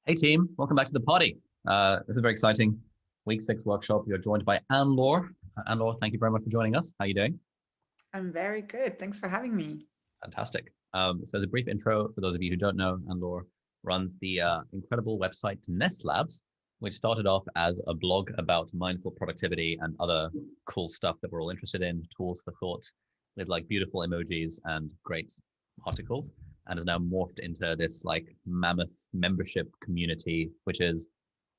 Hey team, welcome back to the party. This is very exciting. Week 6 workshop. You're joined by Laure. Laure, thank you very much for joining us. How are you doing? I'm very good. Thanks for having me. Fantastic. So as a brief intro, for those of you who don't know, Laure runs the incredible website Nest Labs, which started off as a blog about mindful productivity and other cool stuff that we're all interested in, tools for thought, with like beautiful emojis and great articles, and has now morphed into this like mammoth membership community, which is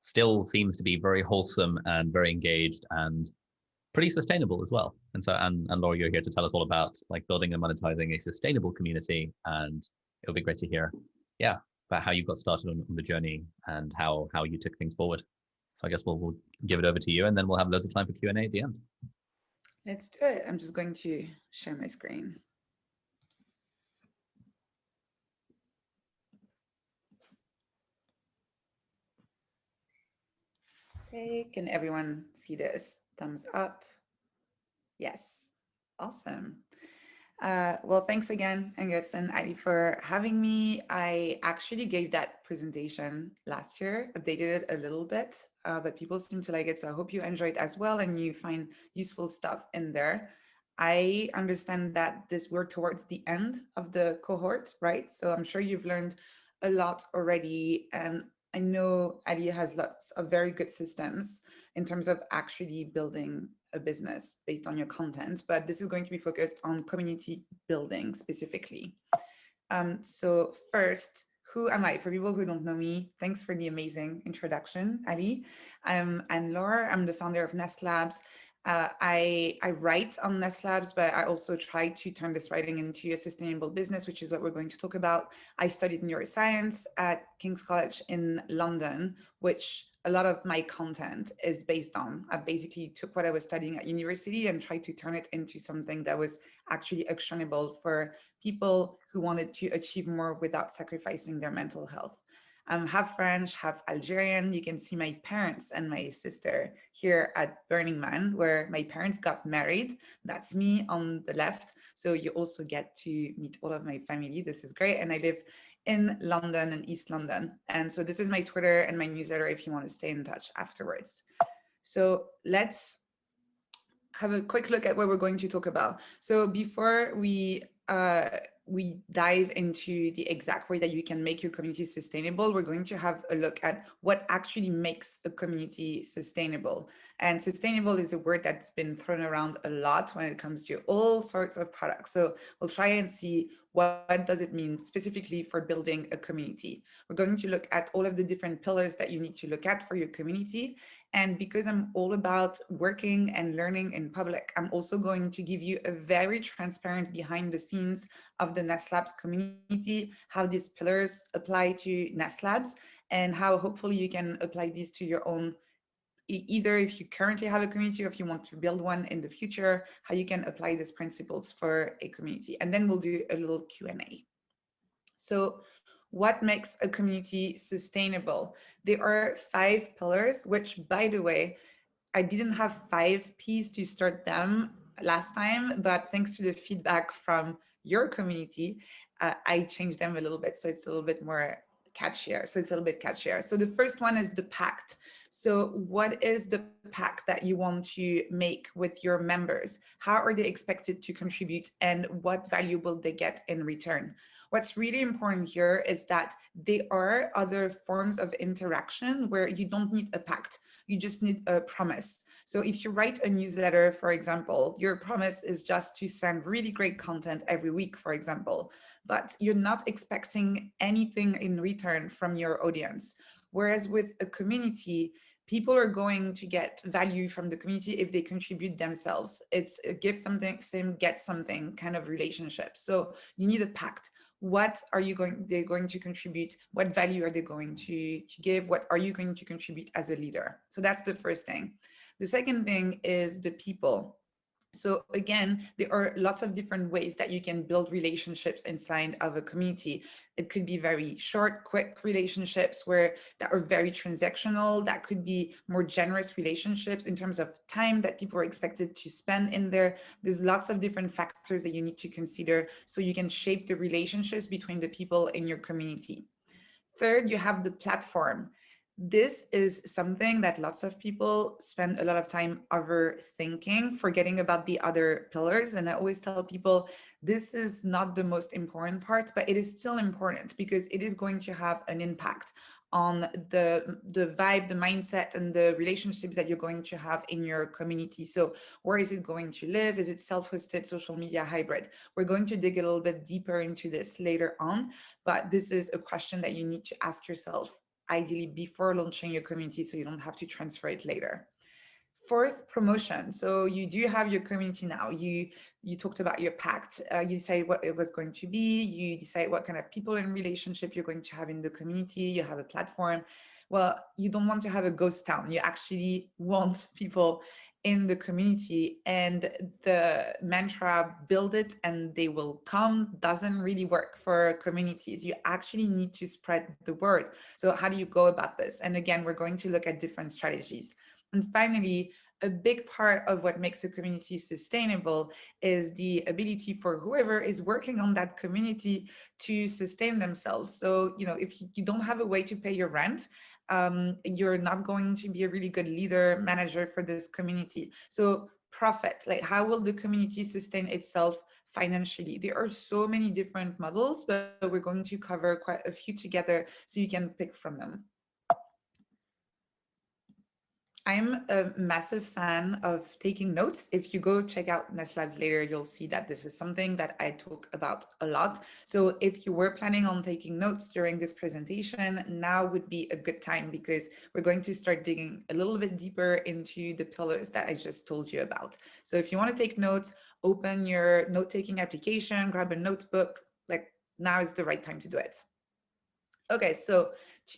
still seems to be very wholesome and very engaged and pretty sustainable as well. And Laure, you're here to tell us all about like building and monetizing a sustainable community. And it'll be great to hear, yeah, about how you got started on the journey and how you took things forward. So I guess we'll give it over to you, and then we'll have loads of time for Q&A at the end. Let's do it. I'm just going to share my screen. Okay, can everyone see this? Thumbs up. Yes, awesome. Well, thanks again, Angus and Ali, for having me. I actually gave that presentation last year, updated it a little bit, but people seem to like it. So I hope you enjoy it as well and you find useful stuff in there. I understand that we're towards the end of the cohort, right? So I'm sure you've learned a lot already. And I know Ali has lots of very good systems in terms of actually building a business based on your content, but this is going to be focused on community building specifically. So first, who am I? For people who don't know me, thanks for the amazing introduction, Ali. I'm Laure. I'm the founder of Nest Labs. I write on Nest Labs, but I also try to turn this writing into a sustainable business, which is what we're going to talk about. I studied neuroscience at King's College in London, which a lot of my content is based on. I basically took what I was studying at university and tried to turn it into something that was actually actionable for people who wanted to achieve more without sacrificing their mental health. I'm half French, half Algerian. You can see my parents and my sister here at Burning Man, where my parents got married. That's me on the left. So you also get to meet all of my family. This is great. And I live in London and East London. And so this is my Twitter and my newsletter if you want to stay in touch afterwards. So let's have a quick look at what we're going to talk about. So before we dive into the exact way that you can make your community sustainable, we're going to have a look at what actually makes a community sustainable. And sustainable is a word that's been thrown around a lot when it comes to all sorts of products. So we'll try and see what does it mean specifically for building a community. We're going to look at all of the different pillars that you need to look at for your community. And because I'm all about working and learning in public, I'm also going to give you a very transparent behind the scenes of the Nest Labs community, how these pillars apply to Nest Labs, and how hopefully you can apply these to your own, either if you currently have a community or if you want to build one in the future, how you can apply these principles for a community. And then we'll do a little Q&A. So what makes a community sustainable? There are 5 pillars, which, by the way, I didn't have 5 P's to start them last time, but thanks to the feedback from your community, I changed them a little bit. So it's a little bit more catchier. So the first one is the pact. So what is the pact that you want to make with your members? How are they expected to contribute and what value will they get in return? What's really important here is that there are other forms of interaction where you don't need a pact. You just need a promise. So if you write a newsletter, for example, your promise is just to send really great content every week, for example, but you're not expecting anything in return from your audience. Whereas with a community, people are going to get value from the community if they contribute themselves. It's a give something, same get something kind of relationship. So you need a pact. What are they're going to contribute? What value are they going to give? What are you going to contribute as a leader? So that's the first thing. The second thing is the people. So again, there are lots of different ways that you can build relationships inside of a community. It could be very short, quick relationships that are very transactional. That could be more generous relationships in terms of time that people are expected to spend in there. There's lots of different factors that you need to consider so you can shape the relationships between the people in your community. Third, you have the platform. This is something that lots of people spend a lot of time overthinking, forgetting about the other pillars. And I always tell people this is not the most important part, but it is still important because it is going to have an impact on the vibe, the mindset, and the relationships that you're going to have in your community. So where is it going to live? Is it self-hosted, social media, hybrid? We're going to dig a little bit deeper into this later on, but this is a question that you need to ask yourself ideally before launching your community so you don't have to transfer it later. Fourth, promotion. So you do have your community now. You talked about your pact. You decide what it was going to be. You decide what kind of people in relationship you're going to have in the community. You have a platform. Well, you don't want to have a ghost town. You actually want people in the community, and the mantra build it and they will come doesn't really work for communities. You actually need to spread the word. So how do you go about this? And again, we're going to look at different strategies. And finally, a big part of what makes a community sustainable is the ability for whoever is working on that community to sustain themselves. So, if you don't have a way to pay your rent, you're not going to be a really good leader, manager for this community. So, profit, like how will the community sustain itself financially? There are so many different models, but we're going to cover quite a few together so you can pick from them. I'm a massive fan of taking notes. If you go check out Nest Labs later, you'll see that this is something that I talk about a lot. So if you were planning on taking notes during this presentation, now would be a good time because we're going to start digging a little bit deeper into the pillars that I just told you about. So if you want to take notes, open your note-taking application, grab a notebook, like now is the right time to do it. Okay, so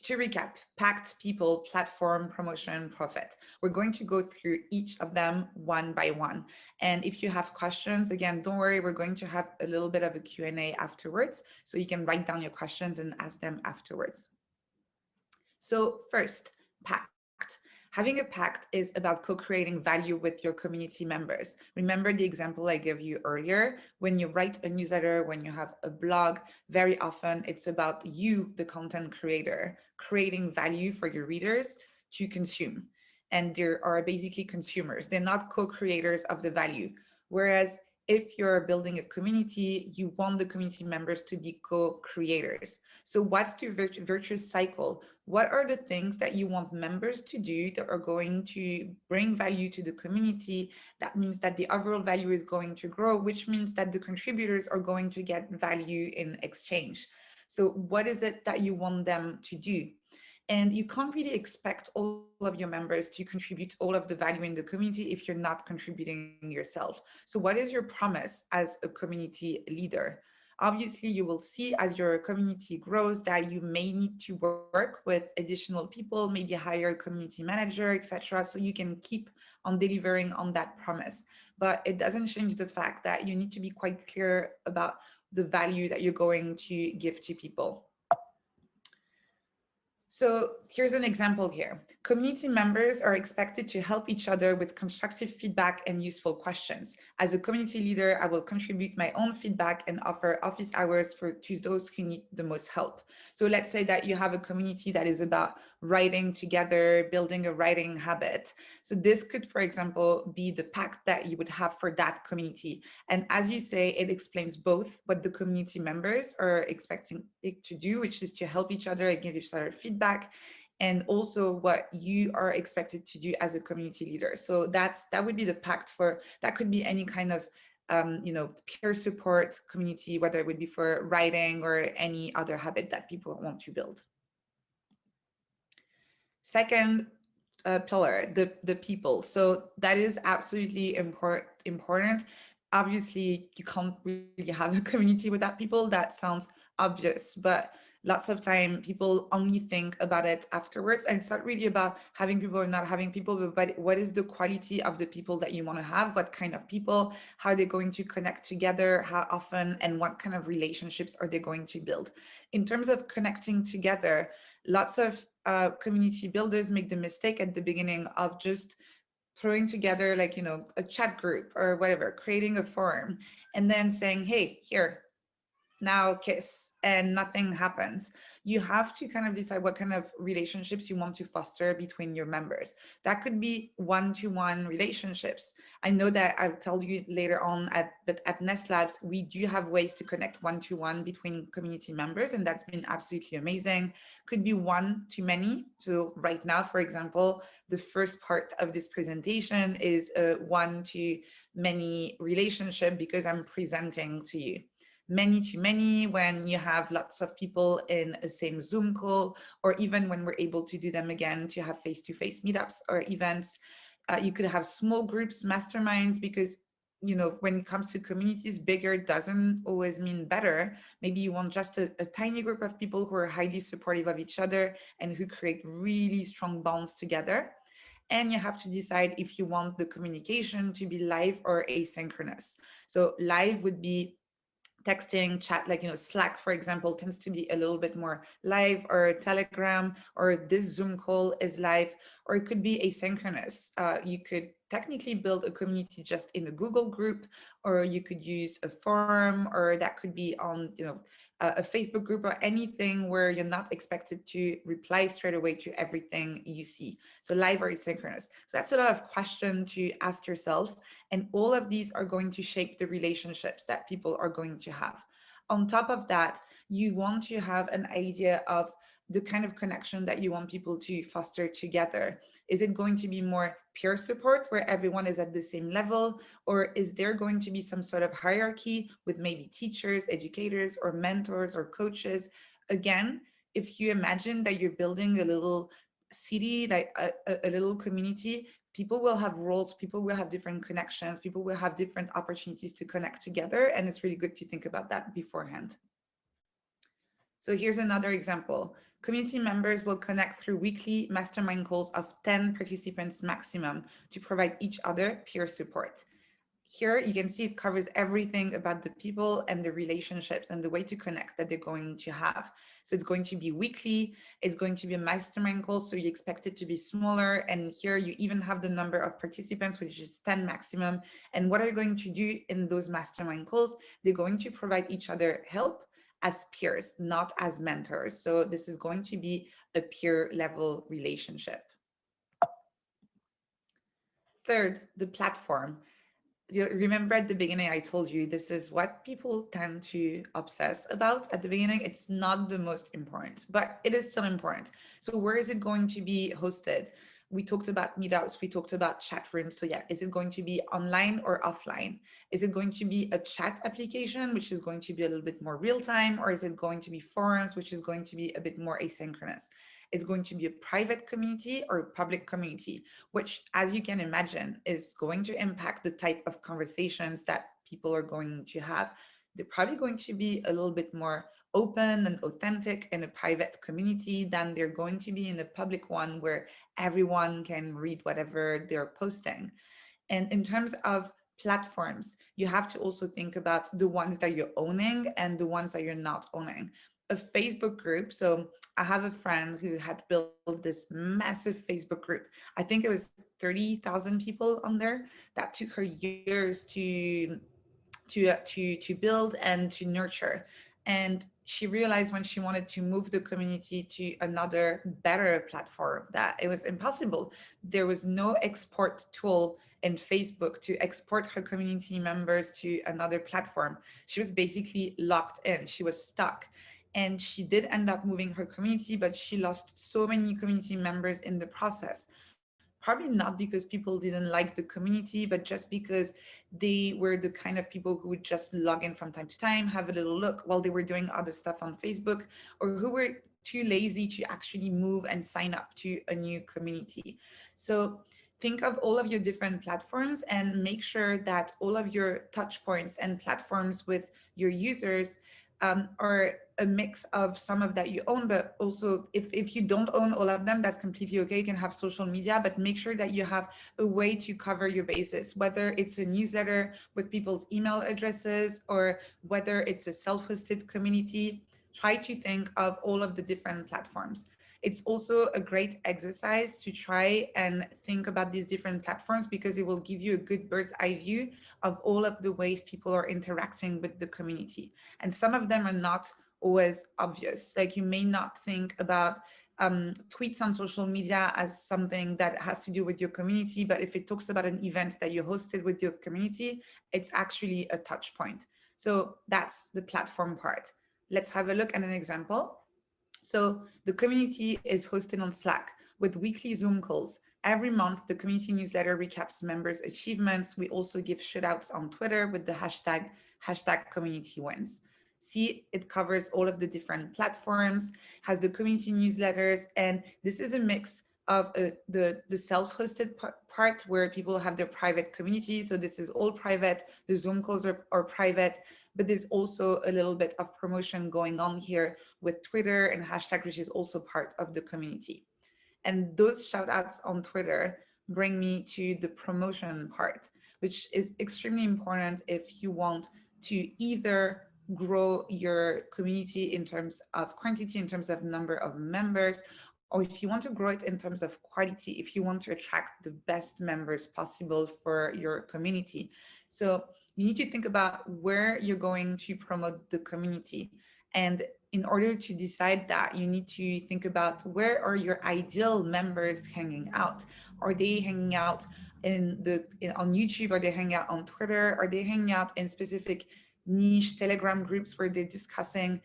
to recap, pact, people, platform, promotion, profit. We're going to go through each of them one by one. And if you have questions, again, don't worry, we're going to have a little bit of a Q&A afterwards, so you can write down your questions and ask them afterwards. So first, pact. Having a pact is about co-creating value with your community members. Remember the example I gave you earlier. When you write a newsletter, when you have a blog, very often it's about you, the content creator, creating value for your readers to consume. And there are basically consumers. They're not co-creators of the value. Whereas if you're building a community, you want the community members to be co-creators. So what's the virtuous cycle? What are the things that you want members to do that are going to bring value to the community? That means that the overall value is going to grow, which means that the contributors are going to get value in exchange. So what is it that you want them to do? And you can't really expect all of your members to contribute all of the value in the community if you're not contributing yourself. So what is your promise as a community leader? Obviously, you will see as your community grows that you may need to work with additional people, maybe hire a community manager, etc. So you can keep on delivering on that promise. But it doesn't change the fact that you need to be quite clear about the value that you're going to give to people. So here's an example here. Community members are expected to help each other with constructive feedback and useful questions. As a community leader, I will contribute my own feedback and offer office hours to those who need the most help. So let's say that you have a community that is about writing together, building a writing habit. So this could, for example, be the pact that you would have for that community. And as you say, it explains both what the community members are expecting it to do, which is to help each other and give each other feedback, and also what you are expected to do as a community leader. So that would be the pact for, that could be any kind of peer support community, whether it would be for writing or any other habit that people want to build. Second pillar, the people. So that is absolutely important. Obviously, you can't really have a community without people. That sounds obvious, but lots of time people only think about it afterwards. And it's not really about having people or not having people, but what is the quality of the people that you want to have? What kind of people? How are they going to connect together? How often? And what kind of relationships are they going to build? In terms of connecting together, lots of community builders make the mistake at the beginning of just throwing together like, a chat group or whatever, creating a forum and then saying, hey, here, now kiss and nothing happens. You have to kind of decide what kind of relationships you want to foster between your members. That could be one-to-one relationships. I know that I'll tell you later on but at Nest Labs, we do have ways to connect one-to-one between community members, and that's been absolutely amazing. Could be one to many. So right now, for example, the first part of this presentation is a one to many relationship because I'm presenting to you. Many to many when you have lots of people in a same Zoom call, or even when we're able to do them again to have face-to-face meetups or events. You could have small groups, masterminds, because when it comes to communities, bigger doesn't always mean better. Maybe you want just a tiny group of people who are highly supportive of each other and who create really strong bonds together. And you have to decide if you want the communication to be live or asynchronous. So live would be texting, chat, like Slack, for example, tends to be a little bit more live, or Telegram, or this Zoom call is live, or it could be asynchronous. You could technically build a community just in a Google group, or you could use a forum, or that could be on a Facebook group, or anything where you're not expected to reply straight away to everything you see. So live or asynchronous. So that's a lot of question to ask yourself, and all of these are going to shape the relationships that people are going to have. On top of that, you want to have an idea of the kind of connection that you want people to foster together. Is it going to be more peer support where everyone is at the same level? Or is there going to be some sort of hierarchy with maybe teachers, educators, or mentors or coaches? Again, if you imagine that you're building a little city, like a little community, people will have roles, people will have different connections, people will have different opportunities to connect together. And it's really good to think about that beforehand. So here's another example. Community members will connect through weekly mastermind calls of 10 participants maximum to provide each other peer support. Here you can see it covers everything about the people and the relationships and the way to connect that they're going to have. So it's going to be weekly, it's going to be a mastermind call, so you expect it to be smaller. And here you even have the number of participants, which is 10 maximum. And what are you going to do in those mastermind calls? They're going to provide each other help as peers, not as mentors. So this is going to be a peer level relationship. Third, the platform. You remember at the beginning, I told you this is what people tend to obsess about at the beginning. It's not the most important, but it is still important. So where is it going to be hosted? We talked about meetups, we talked about chat rooms. So yeah, is it going to be online or offline? Is it going to be a chat application, which is going to be a little bit more real time, or is it going to be forums, which is going to be a bit more asynchronous? Is going to be a private community or a public community, which, as you can imagine, is going to impact the type of conversations that people are going to have. They're probably going to be a little bit more open and authentic in a private community than they're going to be in a public one where everyone can read whatever they're posting. And in terms of platforms, you have to also think about the ones that you're owning and the ones that you're not owning. A Facebook group. So I have a friend who had built this massive Facebook group. I think it was 30,000 people on there. That took her years to build and to nurture. And she realized when she wanted to move the community to another better platform that it was impossible. There was no export tool in Facebook to export her community members to another platform. She was basically locked in, she was stuck. And she did end up moving her community, but she lost so many community members in the process. Probably not because people didn't like the community, but just because they were the kind of people who would just log in from time to time, have a little look while they were doing other stuff on Facebook, or who were too lazy to actually move and sign up to a new community. So think of all of your different platforms and make sure that all of your touch points and platforms with your users are a mix of some of that you own, but also if you don't own all of them, that's completely okay. You can have social media, but make sure that you have a way to cover your bases, whether it's a newsletter with people's email addresses or whether it's a self-hosted community. Try to think of all of the different platforms. It's also a great exercise to try and think about these different platforms, because it will give you a good bird's eye view of all of the ways people are interacting with the community. And some of them are not always obvious. Like, you may not think about tweets on social media as something that has to do with your community, but if it talks about an event that you hosted with your community, it's actually a touch point. So that's the platform part. Let's have a look at an example. So the community is hosted on Slack with weekly Zoom calls. Every month, the community newsletter recaps members' achievements. We also give shoutouts on Twitter with the hashtag community wins. See, it covers all of the different platforms, has the community newsletters, and this is a mix of the self-hosted part where people have their private community. So this is all private. The Zoom calls are private, but there's also a little bit of promotion going on here with Twitter and hashtag, which is also part of the community. And those shout outs on Twitter bring me to the promotion part, which is extremely important if you want to either grow your community in terms of quantity, in terms of number of members, or if you want to grow it in terms of quality, if you want to attract the best members possible for your community. So you need to think about where you're going to promote the community. And in order to decide that, you need to think about, where are your ideal members hanging out? Are they hanging out on YouTube? Are they hanging out on Twitter? Are they hanging out in specific niche Telegram groups where they're discussing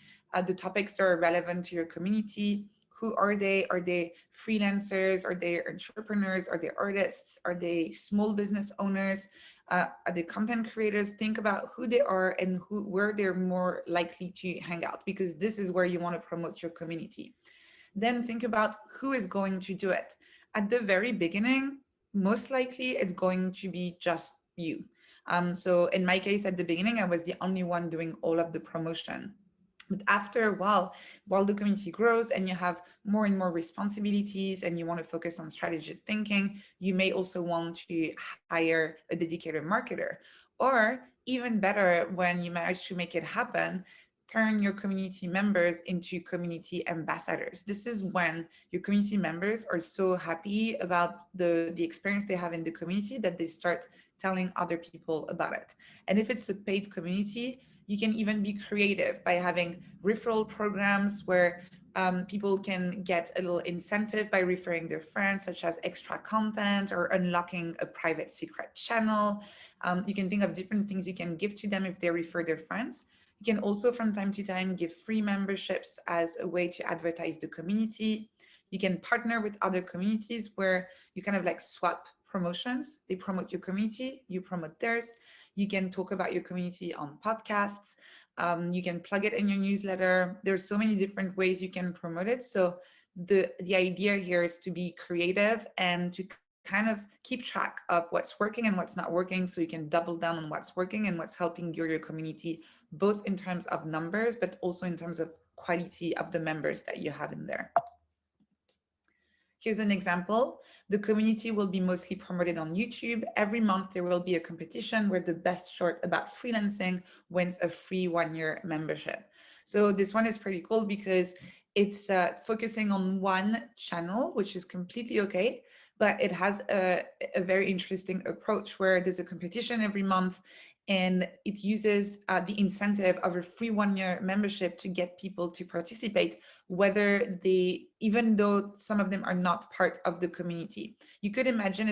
the topics that are relevant to your community? Who are they? Are they freelancers? Are they entrepreneurs? Are they artists? Are they small business owners? Are they content creators? Think about who they are and where they're more likely to hang out, because this is where you want to promote your community. Then think about who is going to do it. At the very beginning, most likely it's going to be just you. So in my case, at the beginning, I was the only one doing all of the promotion. But after a while the community grows and you have more and more responsibilities and you want to focus on strategist thinking, you may also want to hire a dedicated marketer. Or even better, when you manage to make it happen, turn your community members into community ambassadors. This is when your community members are so happy about the experience they have in the community that they start telling other people about it. And if it's a paid community, you can even be creative by having referral programs where people can get a little incentive by referring their friends, such as extra content or unlocking a private secret channel. You can think of different things you can give to them if they refer their friends. You can also from time to time give free memberships as a way to advertise the community. You can partner with other communities where you kind of like swap promotions. They promote your community, you promote theirs. You can talk about your community on podcasts. You can plug it in your newsletter. There's so many different ways you can promote it. So the idea here is to be creative and to kind of keep track of what's working and what's not working, so you can double down on what's working and what's helping your community, both in terms of numbers, but also in terms of quality of the members that you have in there. Here's an example. The community will be mostly promoted on YouTube. Every month, there will be a competition where the best short about freelancing wins a free 1-year membership. So this one is pretty cool because it's focusing on one channel, which is completely okay, but it has a very interesting approach where there's a competition every month, and it uses the incentive of a free 1-year membership to get people to participate, whether they, even though some of them are not part of the community. You could imagine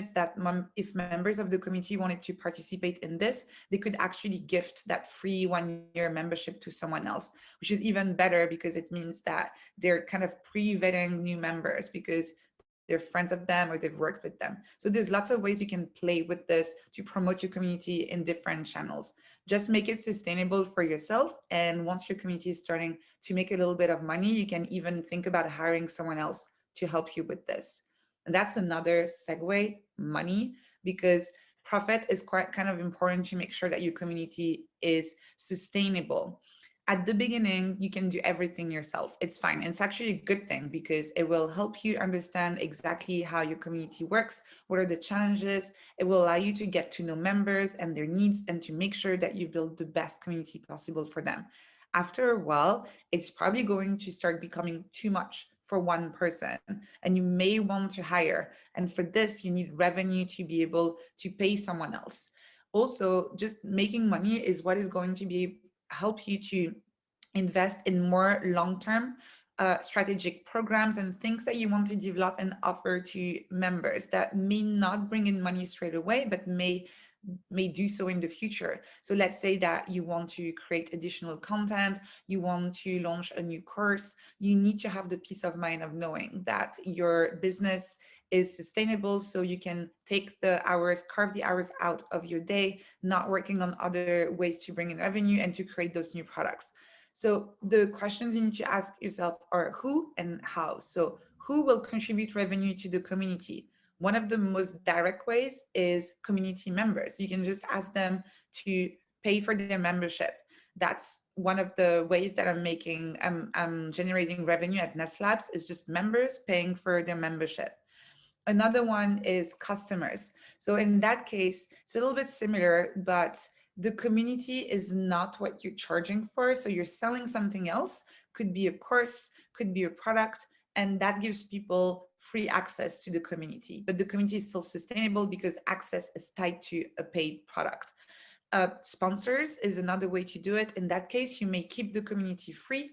if members of the community wanted to participate in this, they could actually gift that free 1-year membership to someone else, which is even better because it means that they're kind of pre-vetting new members because they're friends of them or they've worked with them. So there's lots of ways you can play with this to promote your community in different channels. Just make it sustainable for yourself. And once your community is starting to make a little bit of money, you can even think about hiring someone else to help you with this. And that's another segue, money, because profit is quite kind of important to make sure that your community is sustainable. At the beginning, you can do everything yourself. It's fine. It's actually a good thing because it will help you understand exactly how your community works, what are the challenges. It will allow you to get to know members and their needs and to make sure that you build the best community possible for them. After a while, it's probably going to start becoming too much for one person, and you may want to hire. And for this, you need revenue to be able to pay someone else. Also, just making money is what is going to be help you to invest in more long-term strategic programs and things that you want to develop and offer to members that may not bring in money straight away, but may do so in the future. So let's say that you want to create additional content, you want to launch a new course, you need to have the peace of mind of knowing that your business is sustainable, so you can take the hours, carve the hours out of your day, not working on other ways to bring in revenue and to create those new products. So the questions you need to ask yourself are who and how. So who will contribute revenue to the community? One of the most direct ways is community members. You can just ask them to pay for their membership. That's one of the ways that I'm generating revenue at Nest Labs, is just members paying for their membership. Another one is customers. So in that case, it's a little bit similar, but the community is not what you're charging for. So you're selling something else, could be a course, could be a product, and that gives people free access to the community. But the community is still sustainable because access is tied to a paid product. Sponsors is another way to do it. In that case, you may keep the community free,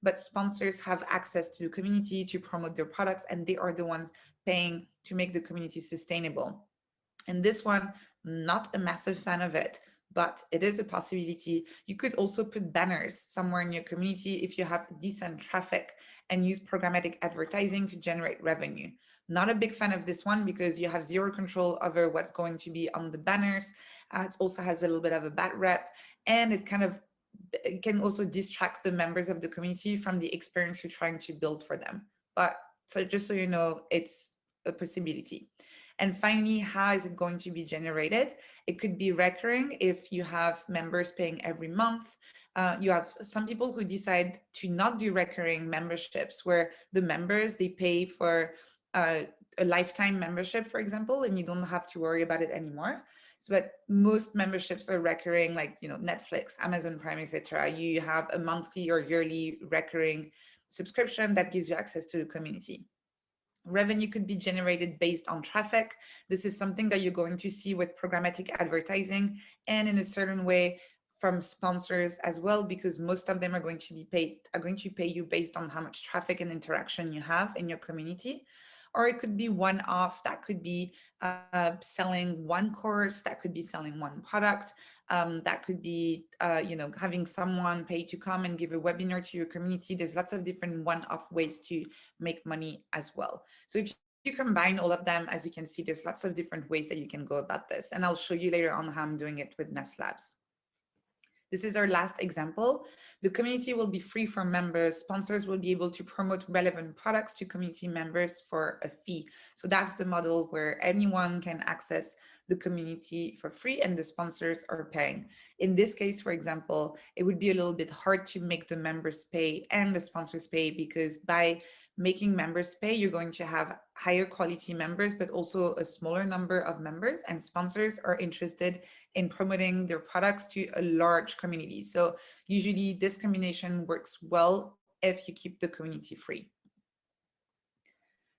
but sponsors have access to the community to promote their products, and they are the ones paying to make the community sustainable. And this one, not a massive fan of it, but it is a possibility. You could also put banners somewhere in your community if you have decent traffic, and use programmatic advertising to generate revenue. Not a big fan of this one because you have zero control over what's going to be on the banners. It also has a little bit of a bad rep, and it can also distract the members of the community from the experience you're trying to build for them. But so just so you know, it's a possibility. And finally, how is it going to be generated? It could be recurring if you have members paying every month. You have some people who decide to not do recurring memberships, where the members, they pay for a lifetime membership, for example, and you don't have to worry about it anymore. So, but most memberships are recurring, like, Netflix, Amazon Prime, etc. You have a monthly or yearly recurring subscription that gives you access to the community. Revenue could be generated based on traffic. This is something that you're going to see with programmatic advertising, and in a certain way from sponsors as well, because most of them are going to pay you based on how much traffic and interaction you have in your community. Or it could be one-off. That could be selling one course, that could be selling one product, that could be having someone pay to come and give a webinar to your community. There's lots of different one-off ways to make money as well. So if you combine all of them, as you can see, there's lots of different ways that you can go about this, and I'll show you later on how I'm doing it with Nest Labs. This is our last example. The community will be free for members. Sponsors will be able to promote relevant products to community members for a fee. So that's the model where anyone can access the community for free and the sponsors are paying. In this case, for example, it would be a little bit hard to make the members pay and the sponsors pay, because by making members pay, you're going to have higher quality members, but also a smaller number of members, and sponsors are interested in promoting their products to a large community. So usually this combination works well if you keep the community free.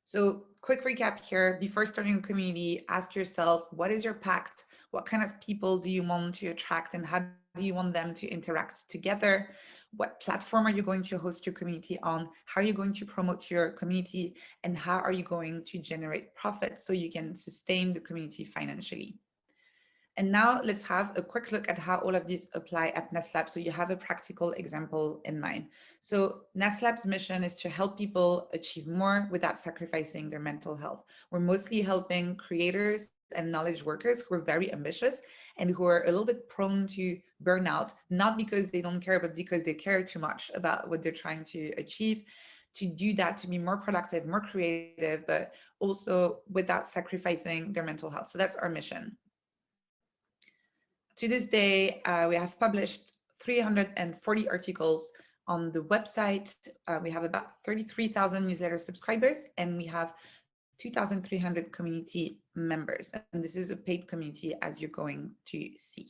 So quick recap here: before starting a community, ask yourself, what is your pact? What kind of people do you want to attract, and how do you want them to interact together? What platform are you going to host your community on? How are you going to promote your community? And how are you going to generate profit so you can sustain the community financially? And now let's have a quick look at how all of these apply at Nest Labs, so you have a practical example in mind. So Nest Labs' mission is to help people achieve more without sacrificing their mental health. We're mostly helping creators and knowledge workers who are very ambitious and who are a little bit prone to burnout, not because they don't care, but because they care too much about what they're trying to achieve, to do that, to be more productive, more creative, but also without sacrificing their mental health. So that's our mission. To this day, we have published 340 articles on the website. We have about 33,000 newsletter subscribers, and we have 2,300 community members. And this is a paid community, as you're going to see.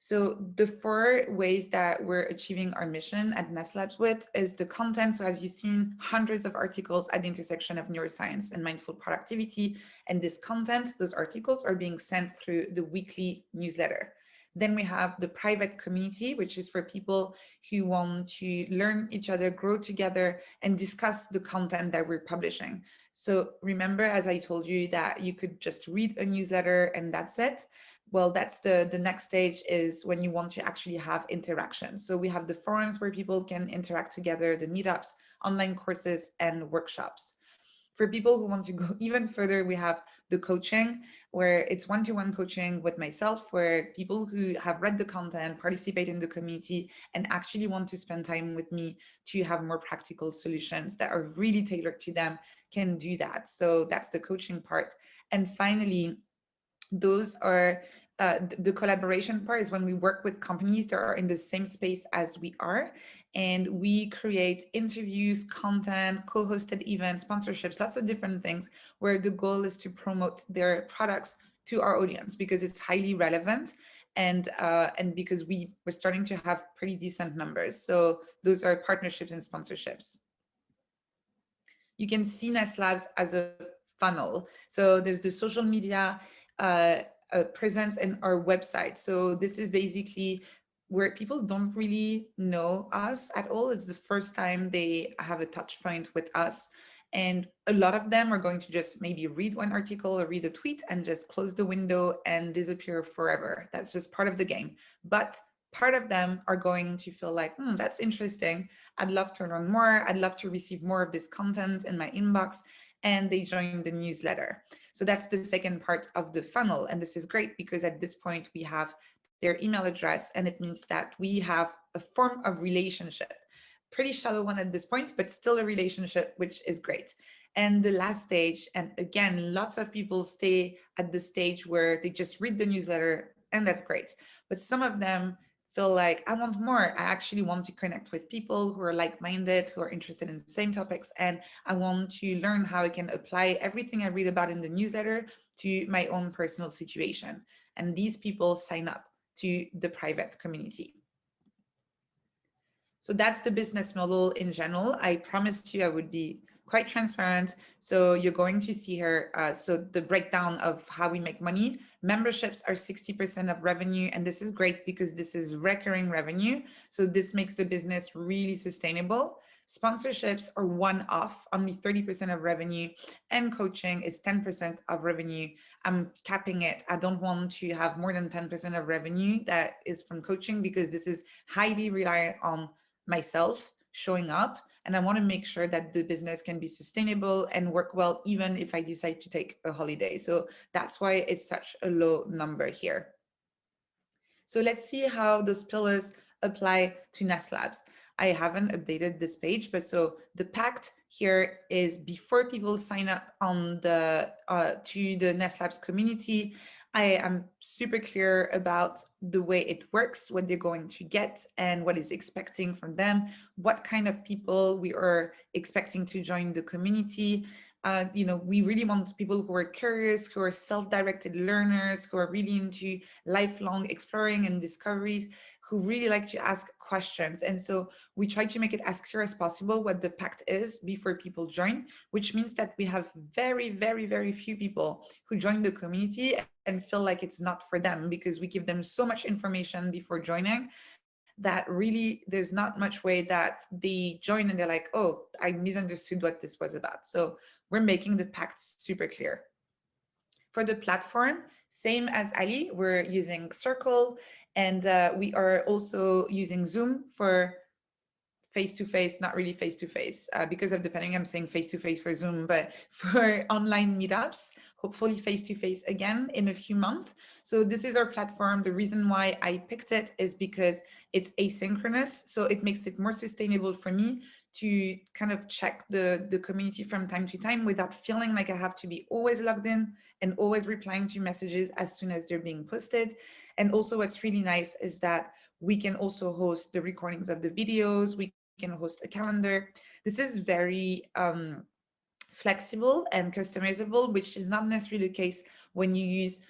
So the 4 ways that we're achieving our mission at Nest Labs with is the content. So as you've seen, hundreds of articles at the intersection of neuroscience and mindful productivity. And this content, those articles are being sent through the weekly newsletter. Then we have the private community, which is for people who want to learn each other, grow together, and discuss the content that we're publishing. So remember, as I told you, that you could just read a newsletter and that's it. Well, that's the next stage, is when you want to actually have interaction. So we have the forums where people can interact together, the meetups, online courses, and workshops. For people who want to go even further, we have the coaching, where it's one-to-one coaching with myself, where people who have read the content, participate in the community, and actually want to spend time with me to have more practical solutions that are really tailored to them can do that. So that's the coaching part. And finally, those are the collaboration part is when we work with companies that are in the same space as we are, and we create interviews, content, co-hosted events, sponsorships, lots of different things, where the goal is to promote their products to our audience because it's highly relevant, and because we're starting to have pretty decent numbers. So those are partnerships and sponsorships. You can see Nest Labs as a funnel. So there's the social media presence in our website. So this is basically where people don't really know us at all. It's the first time they have a touch point with us. And a lot of them are going to just maybe read one article or read a tweet and just close the window and disappear forever. That's just part of the game. But part of them are going to feel like, that's interesting. I'd love to learn more. I'd love to receive more of this content in my inbox. And they join the newsletter. So that's the second part of the funnel. And this is great because at this point we have their email address, and it means that we have a form of relationship. Pretty shallow one at this point, but still a relationship, which is great. And the last stage, and again, lots of people stay at the stage where they just read the newsletter, and that's great. But some of them feel like, I want more. I actually want to connect with people who are like-minded, who are interested in the same topics, and I want to learn how I can apply everything I read about in the newsletter to my own personal situation. And these people sign up to the private community. So that's the business model in general. I promised you I would be quite transparent. So you're going to see here, so the breakdown of how we make money. Memberships are 60% of revenue, and this is great because this is recurring revenue. So this makes the business really sustainable. Sponsorships are one-off, only 30% of revenue, and coaching is 10% of revenue. I'm capping it. I don't want to have more than 10% of revenue that is from coaching because this is highly reliant on myself showing up, and I want to make sure that the business can be sustainable and work well even if I decide to take a holiday. So that's why it's such a low number here. So let's see how those pillars apply to Nest Labs. I haven't updated this page, but so the pact here is before people sign up on the to the Nest Labs community, I am super clear about the way it works, what they're going to get, and what is expecting from them, what kind of people we are expecting to join the community. We really want people who are curious, who are self-directed learners, who are really into lifelong exploring and discoveries, who really like to ask questions. And so we try to make it as clear as possible what the pact is before people join, which means that we have very, very, very few people who join the community and feel like it's not for them, because we give them so much information before joining that really there's not much way that they join and they're like, oh, I misunderstood what this was about. So we're making the pact super clear. For the platform, same as Ali, we're using Circle, and we are also using Zoom for face-to-face, not really face-to-face, because of the pandemic, I'm saying face-to-face for Zoom, but for online meetups, hopefully face-to-face again in a few months. So this is our platform. The reason why I picked it is because it's asynchronous. So it makes it more sustainable for me to kind of check the community from time to time without feeling like I have to be always logged in and always replying to messages as soon as they're being posted. And also what's really nice is that we can also host the recordings of the videos. We can host a calendar. This is very flexible and customizable, which is not necessarily the case when you use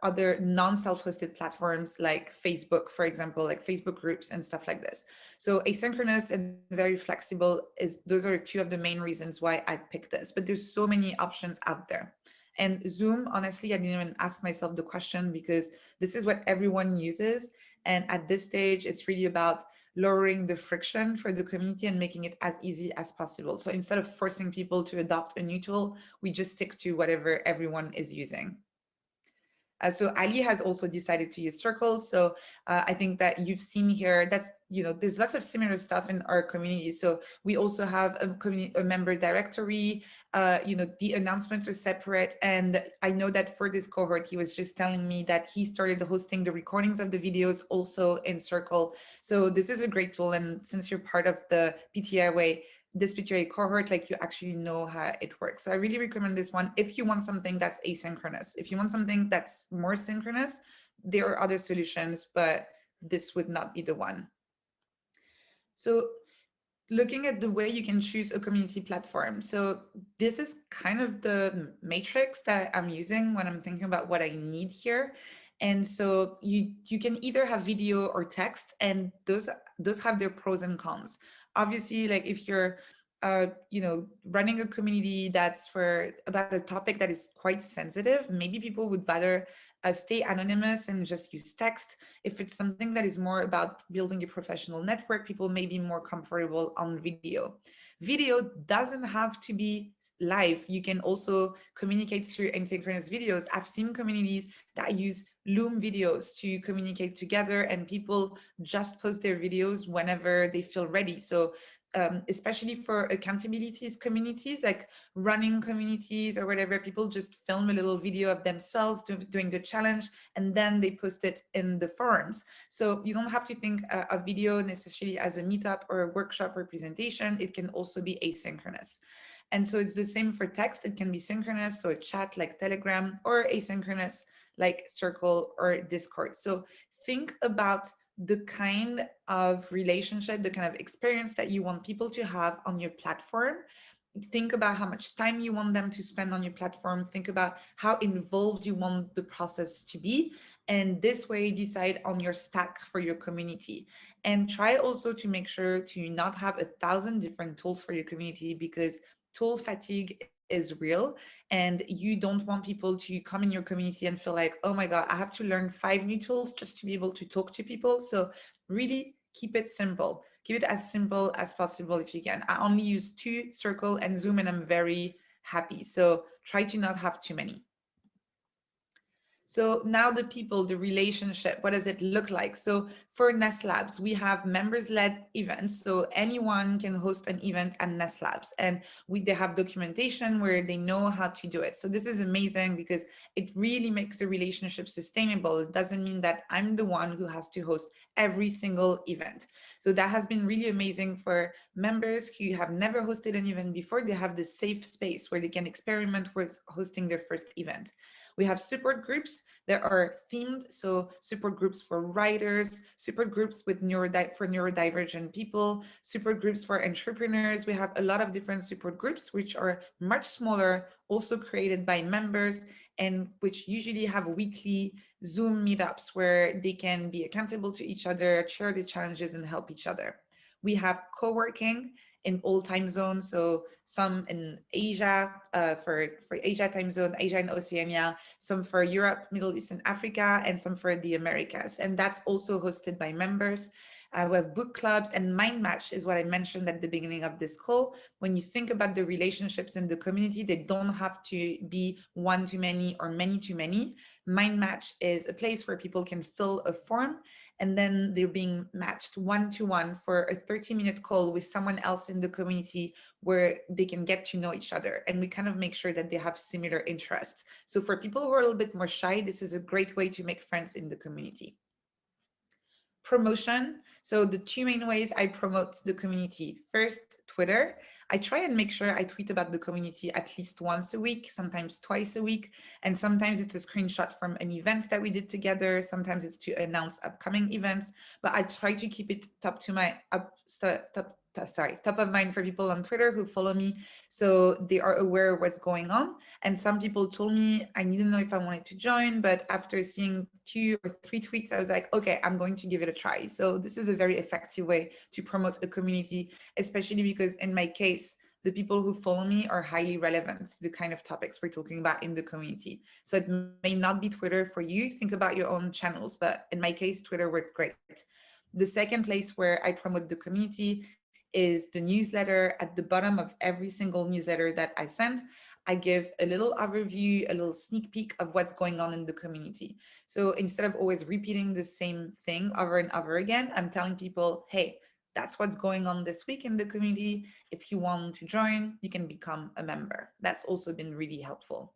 other non-self-hosted platforms like Facebook, for example, like Facebook groups and stuff like this. So asynchronous and very flexible is those are two of the main reasons why I picked this. But there's so many options out there. And Zoom, honestly, I didn't even ask myself the question because this is what everyone uses. And at this stage, it's really about lowering the friction for the community and making it as easy as possible. So instead of forcing people to adopt a new tool, we just stick to whatever everyone is using. So Ali has also decided to use Circle. So I think that you've seen here, that's, there's lots of similar stuff in our community. So we also have a member directory, the announcements are separate. And I know that for this cohort, he was just telling me that he started hosting the recordings of the videos also in Circle. So this is a great tool. And since you're part of the PTI this particular cohort, like you actually know how it works. So I really recommend this one if you want something that's asynchronous. If you want something that's more synchronous, there are other solutions, but this would not be the one. So looking at the way you can choose a community platform. So this is kind of the matrix that I'm using when I'm thinking about what I need here. And so you can either have video or text, and those have their pros and cons. Obviously, like if you're running a community that's for about a topic that is quite sensitive, maybe people would rather stay anonymous and just use text. If it's something that is more about building a professional network, people may be more comfortable on video. Video doesn't have to be live. You can also communicate through asynchronous videos. I've seen communities that use Loom videos to communicate together, and people just post their videos whenever they feel ready. So especially for accountabilities communities, like running communities or whatever, people just film a little video of themselves doing the challenge, and then they post it in the forums. So you don't have to think a video necessarily as a meetup or a workshop or presentation. It can also be asynchronous. And so it's the same for text. It can be synchronous, so a chat like Telegram, or asynchronous like Circle or Discord. So think about the kind of relationship, the kind of experience that you want people to have on your platform. Think about how much time you want them to spend on your platform. Think about how involved you want the process to be. And this way, decide on your stack for your community. And try also to make sure to not have 1,000 different tools for your community, because tool fatigue is real, and you don't want people to come in your community and feel like, oh my God, I have to learn 5 new tools just to be able to talk to people. So really keep it simple. Keep it as simple as possible if you can. I only use 2, Circle and Zoom, and I'm very happy. So try to not have too many. So now the people, the relationship, what does it look like? So for Nest Labs, we have members-led events. So anyone can host an event at Nest Labs, and they have documentation where they know how to do it. So this is amazing because it really makes the relationship sustainable. It doesn't mean that I'm the one who has to host every single event. So that has been really amazing for members who have never hosted an event before. They have this safe space where they can experiment with hosting their first event. We have support groups that are themed, so support groups for writers, support groups with for neurodivergent people, support groups for entrepreneurs. We have a lot of different support groups, which are much smaller, also created by members, and which usually have weekly Zoom meetups where they can be accountable to each other, share the challenges, and help each other. We have co-working in all time zones. So some in Asia, for Asia time zone, Asia and Oceania, some for Europe, Middle East and Africa, and some for the Americas. And that's also hosted by members. We have book clubs, and Mind Match is what I mentioned at the beginning of this call. When you think about the relationships in the community, they don't have to be one to many or many to many. Mind Match is a place where people can fill a form, and then they're being matched one-to-one for a 30-minute call with someone else in the community where they can get to know each other. And we kind of make sure that they have similar interests. So for people who are a little bit more shy, this is a great way to make friends in the community. Promotion. So the 2 main ways I promote the community. First, Twitter. I try and make sure I tweet about the community at least once a week, sometimes twice a week. And sometimes it's a screenshot from an event that we did together. Sometimes it's to announce upcoming events, but I try to keep it top top of mind for people on Twitter who follow me, so they are aware of what's going on. And some people told me I didn't know if I wanted to join, but after seeing 2 or 3 tweets, I was like, okay, I'm going to give it a try. So this is a very effective way to promote a community, especially because in my case, the people who follow me are highly relevant to the kind of topics we're talking about in the community. So it may not be Twitter for you. Think about your own channels, but in my case, Twitter works great. The second place where I promote the community is the newsletter. At the bottom of every single newsletter that I send, I give a little overview, a little sneak peek of what's going on in the community. So instead of always repeating the same thing over and over again, I'm telling people, hey, that's what's going on this week in the community. If you want to join, you can become a member. That's also been really helpful.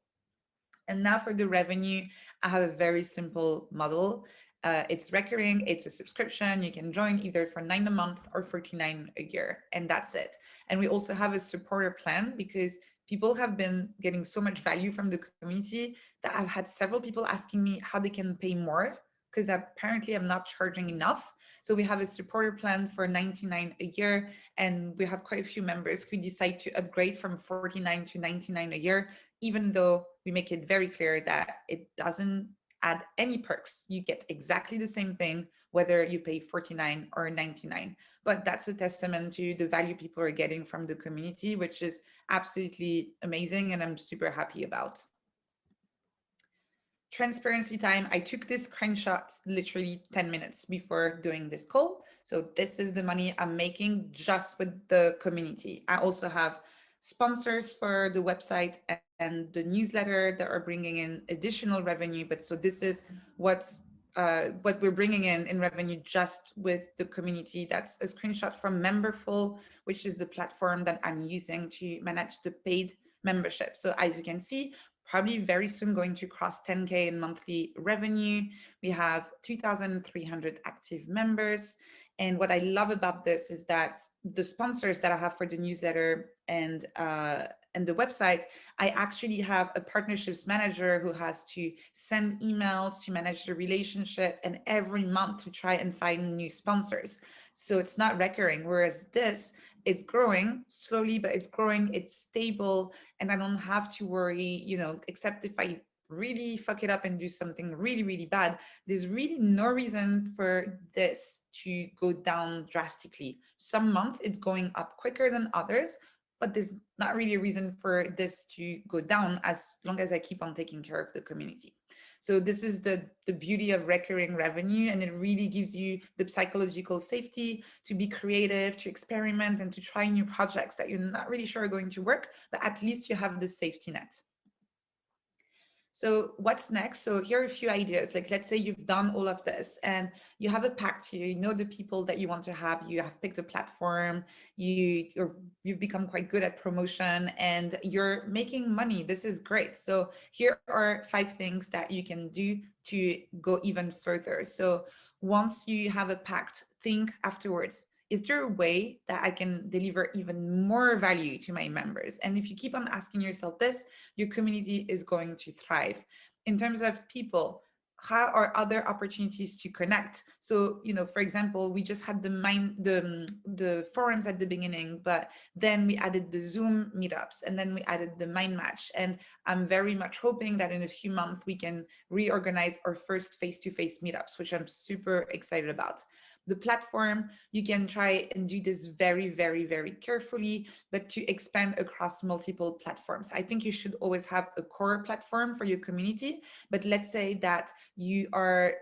And now for the revenue, I have a very simple model. It's recurring, it's a subscription. You can join either for 9 a month or 49 a year, and that's it. And we also have a supporter plan because people have been getting so much value from the community that I've had several people asking me how they can pay more because apparently I'm not charging enough. So we have a supporter plan for 99 a year, and we have quite a few members who decide to upgrade from 49 to 99 a year, even though we make it very clear that it doesn't add any perks. You get exactly the same thing, whether you pay 49 or 99. But that's a testament to the value people are getting from the community, which is absolutely amazing and I'm super happy about. Transparency time. I took this screenshot literally 10 minutes before doing this call. So this is the money I'm making just with the community. I also have sponsors for the website and the newsletter that are bringing in additional revenue. But so this is what we're bringing in revenue just with the community. That's a screenshot from Memberful, which is the platform that I'm using to manage the paid membership. So as you can see, probably very soon going to cross 10K in monthly revenue. We have 2,300 active members. And what I love about this is that the sponsors that I have for the newsletter and the website, I actually have a partnerships manager who has to send emails to manage the relationship and every month to try and find new sponsors. So it's not recurring. Whereas this, it's growing slowly, but it's growing, it's stable, and I don't have to worry, except if I really fuck it up and do something really, really bad. There's really no reason for this to go down drastically. Some months it's going up quicker than others, but there's not really a reason for this to go down as long as I keep on taking care of the community. So this is the beauty of recurring revenue, and it really gives you the psychological safety to be creative, to experiment, and to try new projects that you're not really sure are going to work, but at least you have the safety net. So what's next? So here are a few ideas. Like, let's say you've done all of this and you have a pact, you know the people that you want to have, you have picked a platform, you've become quite good at promotion and you're making money. This is great. So here are 5 things that you can do to go even further. So once you have a pact, think afterwards, is there a way that I can deliver even more value to my members? And if you keep on asking yourself this, your community is going to thrive. In terms of people, how are other opportunities to connect? So, for example, we just had the forums at the beginning, but then we added the Zoom meetups, and then we added the mind match. And I'm very much hoping that in a few months we can reorganize our first face-to-face meetups, which I'm super excited about. The platform, you can try and do this very, very, very carefully, but to expand across multiple platforms. I think you should always have a core platform for your community, but let's say that you are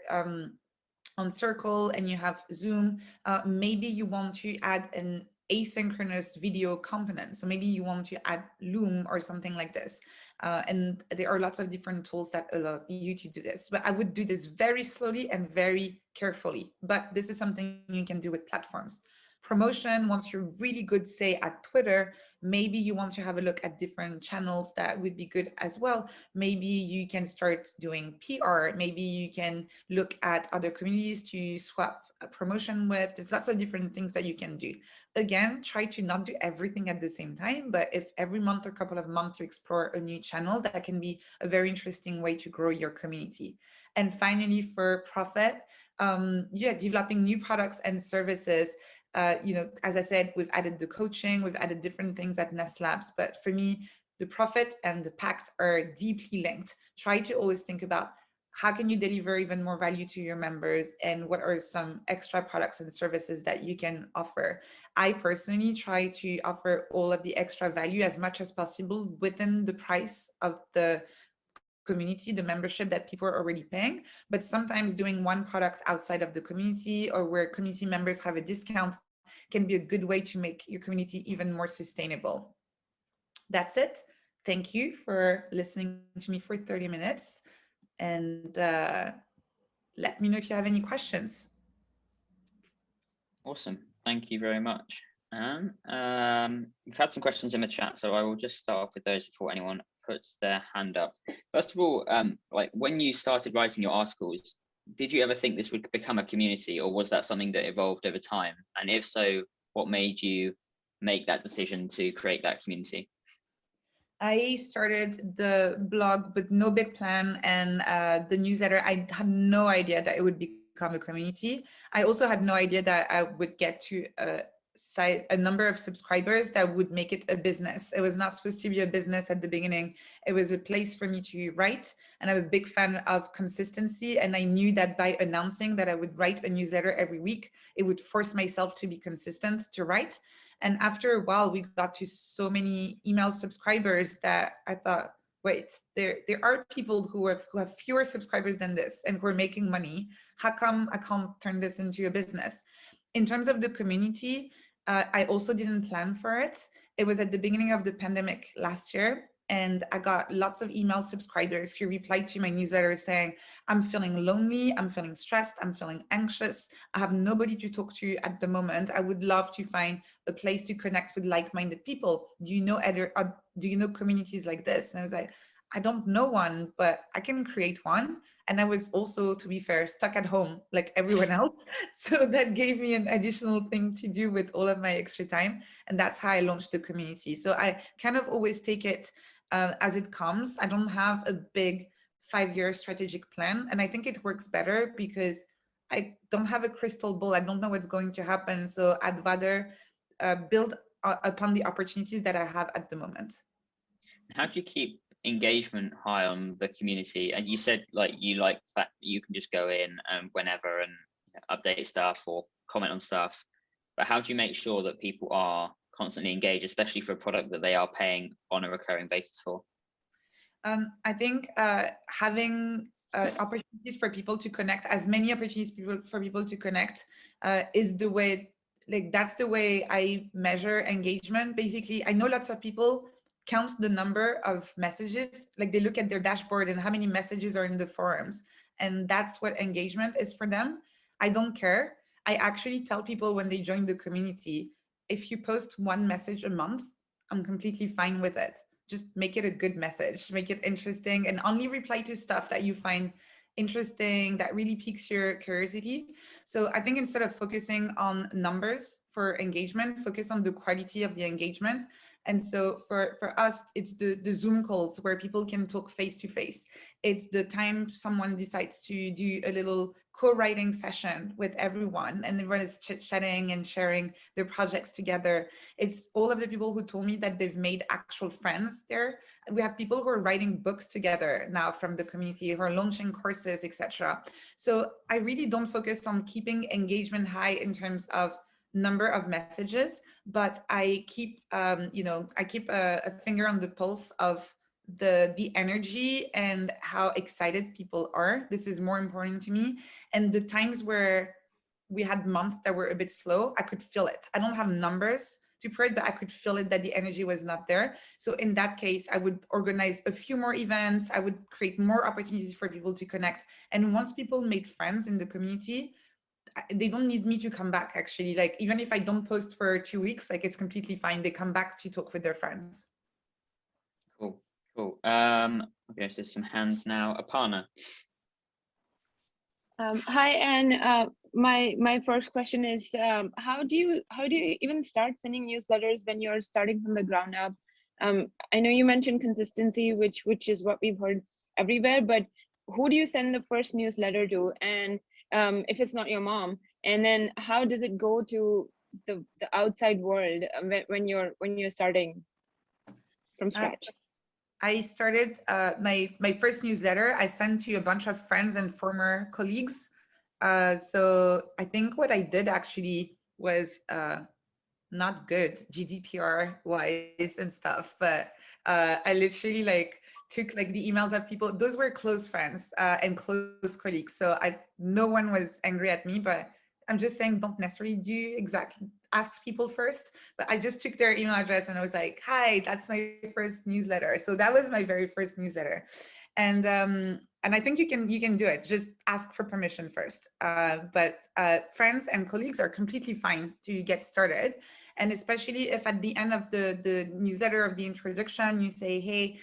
on Circle and you have Zoom, maybe you want to add an asynchronous video component. So maybe you want to add Loom or something like this. And there are lots of different tools that allow you to do this. But I would do this very slowly and very carefully. But this is something you can do with platforms. Promotion, once you're really good, say at Twitter, maybe you want to have a look at different channels that would be good as well. Maybe you can start doing PR. Maybe you can look at other communities to swap a promotion with. There's lots of different things that you can do. Again, try to not do everything at the same time, but if every month or couple of months you explore a new channel, that can be a very interesting way to grow your community. And finally, for profit, developing new products and services. As I said, we've added the coaching, we've added different things at Nest Labs, but for me, the profit and the pact are deeply linked. Try to always think about how can you deliver even more value to your members, and what are some extra products and services that you can offer. I personally try to offer all of the extra value as much as possible within the price of the community, the membership that people are already paying. But sometimes doing one product outside of the community, or where community members have a discount, can be a good way to make your community even more sustainable. That's it. Thank you for listening to me for 30 minutes. And let me know if you have any questions. Awesome. Thank you very much. And we've had some questions in the chat, so I will just start off with those before anyone puts their hand up. First of all, like when you started writing your articles, did you ever think this would become a community, or was that something that evolved over time? And if so, what made you make that decision to create that community? I started the blog with no big plan, and the newsletter, I had no idea that it would become a community. I also had no idea that I would get to a number of subscribers that would make it a business. It was not supposed to be a business at the beginning. It was a place for me to write, and I'm a big fan of consistency. And I knew that by announcing that I would write a newsletter every week, it would force myself to be consistent to write. And after a while, we got to so many email subscribers that I thought, wait, there are people who have fewer subscribers than this and who are making money. How come I can't turn this into a business? In terms of the community, I also didn't plan for it. It was at the beginning of the pandemic last year, and I got lots of email subscribers who replied to my newsletter saying, I'm feeling lonely, I'm feeling stressed, I'm feeling anxious, I have nobody to talk to at the moment. I would love to find a place to connect with like-minded people. Do you know communities like this? And I was like, I don't know one, but I can create one. And I was also, to be fair, stuck at home like everyone else. So that gave me an additional thing to do with all of my extra time. And that's how I launched the community. So I kind of always take it as it comes. I don't have a big 5-year strategic plan. And I think it works better because I don't have a crystal ball. I don't know what's going to happen. So I'd rather build upon the opportunities that I have at the moment. How do you keep engagement high on the community? And you said like the fact that you can just go in and whenever and update stuff or comment on stuff, but how do you make sure that people are constantly engaged, especially for a product that they are paying on a recurring basis for? I think having opportunities for people to connect, as many opportunities for people to connect is the way, like that's the way I measure engagement. Basically, I know lots of people count the number of messages, like they look at their dashboard and how many messages are in the forums, and that's what engagement is for them. I don't care. I actually tell people when they join the community, if you post one message a month, I'm completely fine with it. Just make it a good message, make it interesting, and only reply to stuff that you find interesting, that really piques your curiosity. So I think instead of focusing on numbers for engagement, focus on the quality of the engagement. And so for us, it's the Zoom calls where people can talk face to face. It's the time someone decides to do a little co-writing session with everyone, and everyone is chit-chatting and sharing their projects together. It's all of the people who told me that they've made actual friends there. We have people who are writing books together now from the community, who are launching courses, etc. So I really don't focus on keeping engagement high in terms of number of messages, but I keep I keep a finger on the pulse of the energy and how excited people are. This is more important to me. And the times where we had months that were a bit slow, I could feel it. I don't have numbers to prove it, but I could feel it that the energy was not there. So in that case, I would organize a few more events. I would create more opportunities for people to connect. And once people made friends in the community, they don't need me to come back, actually. Like, even if I don't post for 2 weeks, like, it's completely fine. They come back to talk with their friends. Cool. Okay, so some hands now. Aparna. Hi, and my first question is, how do you even start sending newsletters when you're starting from the ground up? I know you mentioned consistency, which is what we've heard everywhere, but who do you send the first newsletter to? And if it's not your mom, and then how does it go to the outside world when you're starting from Uh, scratch? I started my first newsletter. I sent to a bunch of friends and former colleagues. So I think what I did actually was not good GDPR wise and stuff, but I literally like took like the emails of people. Those were close friends and close colleagues. So no one was angry at me, but I'm just saying don't necessarily do exactly ask people first. But I just took their email address and I was like, hi, that's my first newsletter. So that was my very first newsletter. And I think you can do it. Just ask for permission first. But friends and colleagues are completely fine to get started. And especially if at the end of the newsletter of the introduction, you say, hey,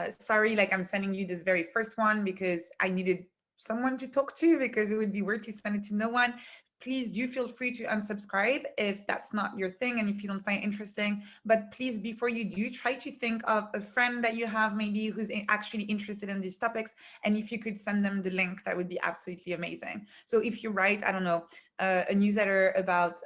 sorry, like I'm sending you this very first one because I needed someone to talk to because it would be weird to send it to no one. Please do feel free to unsubscribe if that's not your thing and if you don't find it interesting. But please, before you do, try to think of a friend that you have maybe who's actually interested in these topics. And if you could send them the link, that would be absolutely amazing. So if you write, I don't know, a newsletter about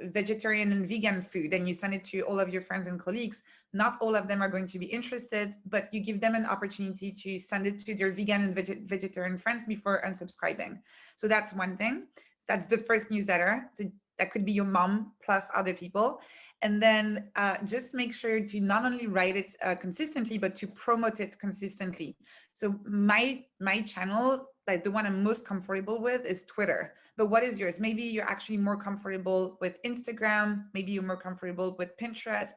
vegetarian and vegan food and you send it to all of your friends and colleagues, not all of them are going to be interested, but you give them an opportunity to send it to their vegan and vegetarian friends before unsubscribing. So that's one thing. That's the first newsletter. So that could be your mom plus other people. And then just make sure to not only write it consistently, but to promote it consistently. So my channel, like the one I'm most comfortable with is Twitter. But what is yours? Maybe you're actually more comfortable with Instagram. Maybe you're more comfortable with Pinterest.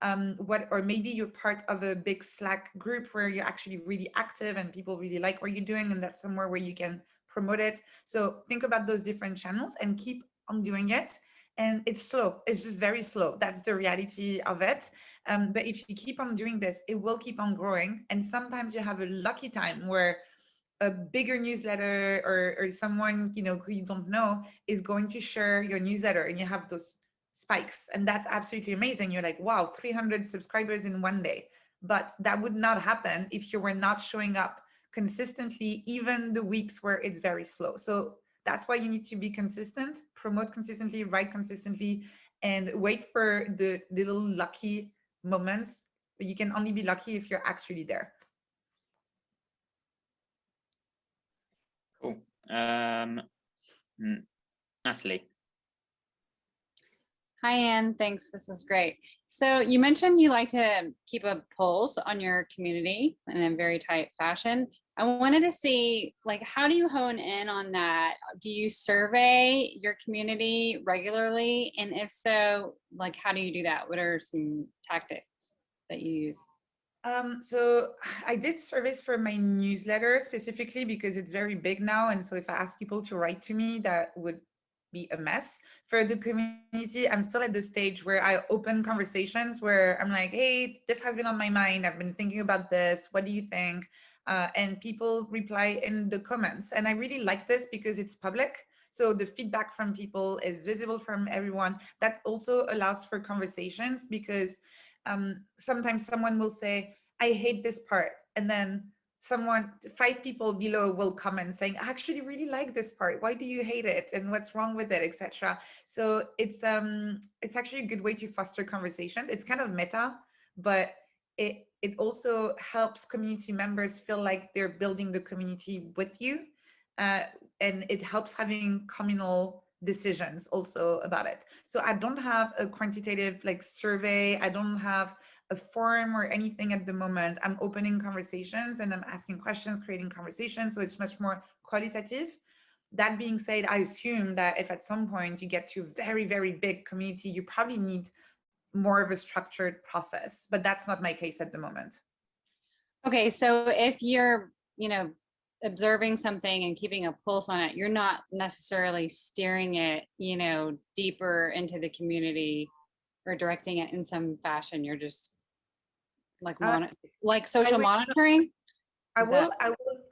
Or maybe you're part of a big Slack group where you're actually really active and people really like what you're doing, and that's somewhere where you can promote it. So think about those different channels and keep on doing it. And it's slow. It's just very slow. That's the reality of it. But if you keep on doing this, it will keep on growing. And sometimes you have a lucky time where a bigger newsletter or someone who you don't know is going to share your newsletter and you have those spikes, and that's absolutely amazing. You're like, wow, 300 subscribers in one day. But that would not happen if you were not showing up consistently, even the weeks where it's very slow. So that's why you need to be consistent, promote consistently, write consistently, and wait for the little lucky moments. You can only be lucky if you're actually there. Cool. Natalie. Hi, Anne. Thanks. This is great. So you mentioned you like to keep a pulse on your community in a very tight fashion. I wanted to see, like, how do you hone in on that? Do you survey your community regularly? And if so, like, how do you do that? What are some tactics that you use? So I did surveys for my newsletter specifically because it's very big now. And so if I ask people to write to me, that would be a mess. For the community, I'm still at the stage where I open conversations where I'm like, hey, this has been on my mind. I've been thinking about this. What do you think? And people reply in the comments. And I really like this because it's public. So the feedback from people is visible from everyone. That also allows for conversations because sometimes someone will say, I hate this part. And then five people below will comment saying, I actually really like this part. Why do you hate it? And what's wrong with it, etc. So it's actually a good way to foster conversations. It's kind of meta, but it also helps community members feel like they're building the community with you. And it helps having communal decisions also about it. So I don't have a quantitative like survey. I don't have a forum or anything at the moment. I'm opening conversations and I'm asking questions, creating conversations. So it's much more qualitative. That being said, I assume that if at some point you get to a very, very big community, you probably need more of a structured process, but that's not my case at the moment. Okay, so if you're, observing something and keeping a pulse on it, you're not necessarily steering it, deeper into the community or directing it in some fashion. You're just like social monitoring. I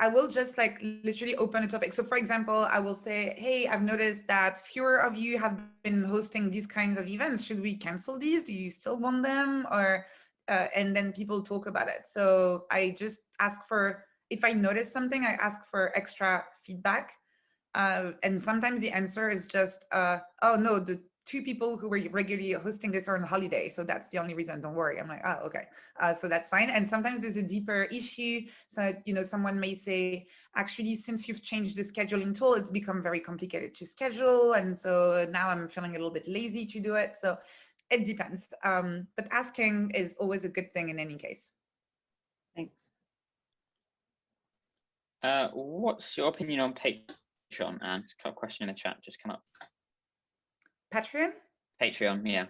will just like literally open a topic. So for example, I will say, hey, I've noticed that fewer of you have been hosting these kinds of events. Should we cancel these? Do you still want them? Or and then people talk about it. So I just ask for, if I notice something, I ask for extra feedback. And sometimes the answer is just, oh no, the 2 people who were regularly hosting this are on holiday, so that's the only reason, don't worry. I'm like, oh, okay, so that's fine. And sometimes there's a deeper issue. So, someone may say, actually, since you've changed the scheduling tool, it's become very complicated to schedule, and so now I'm feeling a little bit lazy to do it. So it depends, but asking is always a good thing in any case. Thanks. What's your opinion on Patreon? And got a question in the chat just come up. Patreon? Patreon, yeah,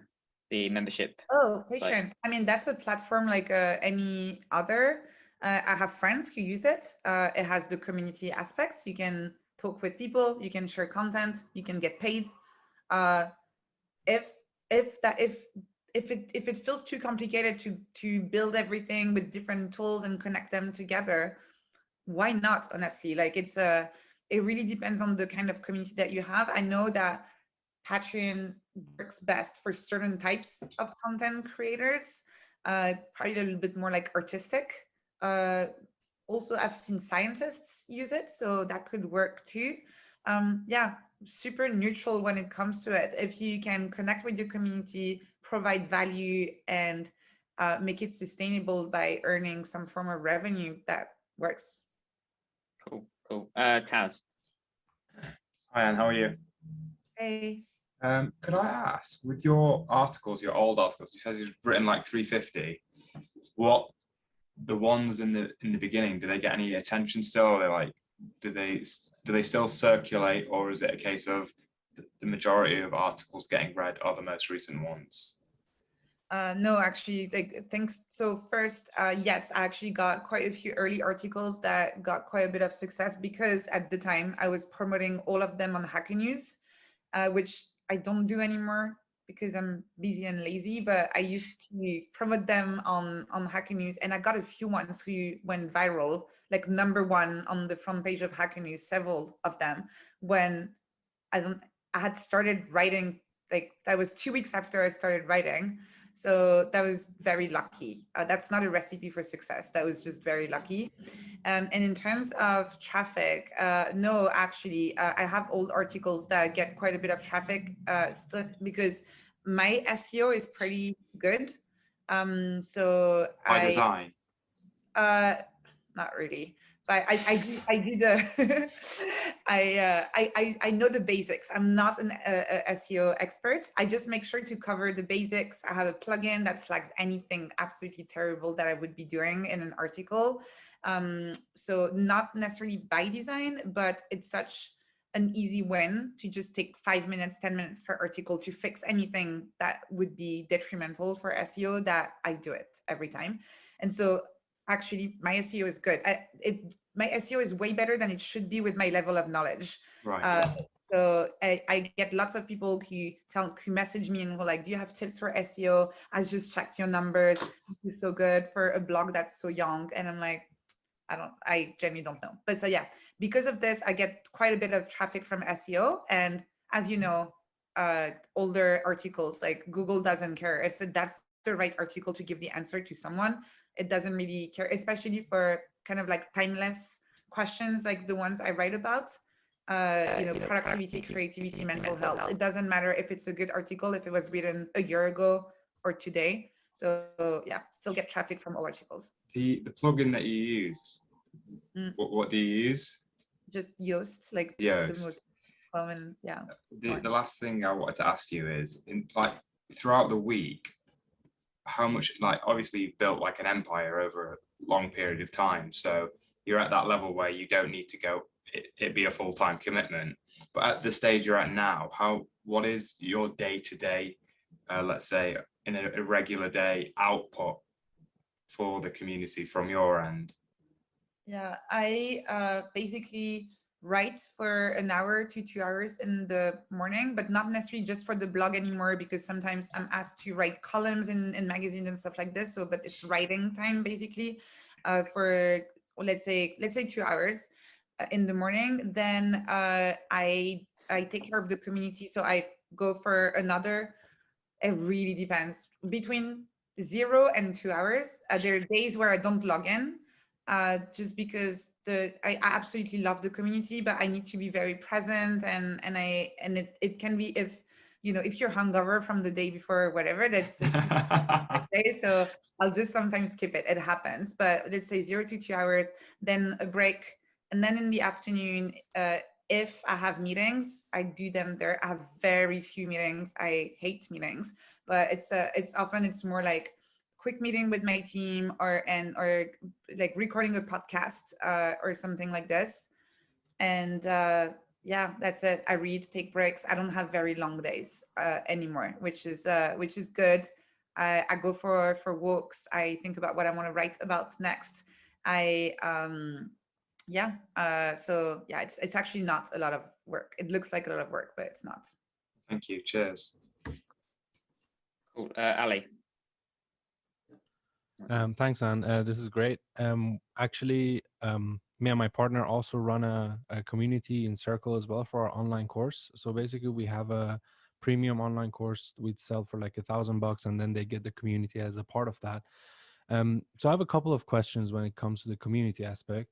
the membership. Oh, site. Patreon. I mean, that's a platform like any other. I have friends who use it. It has the community aspect. You can talk with people, you can share content, you can get paid. If it feels too complicated to build everything with different tools and connect them together, why not? Honestly, like it really depends on the kind of community that you have. I know that Patreon works best for certain types of content creators, probably a little bit more like artistic. Also, I've seen scientists use it, so that could work too. Yeah, super neutral when it comes to it. If you can connect with your community, provide value, and make it sustainable by earning some form of revenue, that works. Cool. Taz. Hi, Anne, how are you? Hey. Could I ask, with your articles, your old articles, you said you've written like 350. What the ones in the beginning, do they get any attention still? Or like, do they still circulate, or is it a case of the majority of articles getting read are the most recent ones? No, actually, like thanks. So first, yes, I actually got quite a few early articles that got quite a bit of success because at the time I was promoting all of them on Hacker News, which I don't do anymore because I'm busy and lazy, but I used to promote them on Hacker News, and I got a few ones who went viral, like #1 on the front page of Hacker News, several of them, when I had started writing, like that was 2 weeks after I started writing. So that was very lucky. That's not a recipe for success. That was just very lucky. And in terms of traffic, no, actually, I have old articles that get quite a bit of traffic still because my SEO is pretty good. So By design? Not really, but I do the I know the basics. I'm not an SEO expert. I just make sure to cover the basics. I have a plugin that flags anything absolutely terrible that I would be doing in an article. So not necessarily by design, but it's such an easy win to just take 5 minutes, 10 minutes per article to fix anything that would be detrimental for SEO, that I do it every time. And so actually my SEO is good. My SEO is way better than it should be with my level of knowledge. Right. So I get lots of people who message me and who are like, do you have tips for SEO? I just checked your numbers. This is so good for a blog that's so young. And I'm like, I genuinely don't know. But so yeah, because of this, I get quite a bit of traffic from SEO. And as you know, older articles, like Google doesn't care if that's the right article to give the answer to someone. It doesn't really care, especially for kind of like timeless questions like the ones I write about. Productivity, creativity, mental health. It doesn't matter if it's a good article, if it was written a year ago or today. So yeah, still get traffic from all articles. The plugin that you use, what do you use? Just Yoast, like Yoast. the most common, yeah. The last thing I wanted to ask you is, throughout the week, how much, like, obviously you've built like an empire over a long period of time, so you're at that level where you don't need to go it be a full-time commitment, but at the stage you're at now, what is your day-to-day, let's say in a regular day, output for the community from your end? Yeah, I basically write for an hour to 2 hours in the morning, but not necessarily just for the blog anymore, because sometimes I'm asked to write columns in magazines and stuff like this. So, but it's writing time basically for let's say 2 hours in the morning. Then I take care of the community. So I go for another. It really depends between 0 and 2 hours. There are days where I don't log in. just because I absolutely love the community, but I need to be very present, and it can be, if if you're hungover from the day before or whatever, that's just not my day. So I'll just sometimes skip it. It happens. But let's say 0 to 2 hours, then a break, and then in the afternoon, if I have meetings, I do them there. I have very few meetings. I hate meetings, but it's more like quick meeting with my team, or like recording a podcast, or something like this. And yeah, that's it. I read, take breaks. I don't have very long days anymore, which is good. I go for walks. I think about what I want to write about next. I yeah. So yeah, it's actually not a lot of work. It looks like a lot of work, but it's not. Thank you. Cheers. Cool. Ali. Thanks, Anne. This is great. Actually, me and my partner also run a community in Circle as well for our online course. So basically, we have a premium online course we'd sell for like $1,000, and then they get the community as a part of that. So I have a couple of questions when it comes to the community aspect.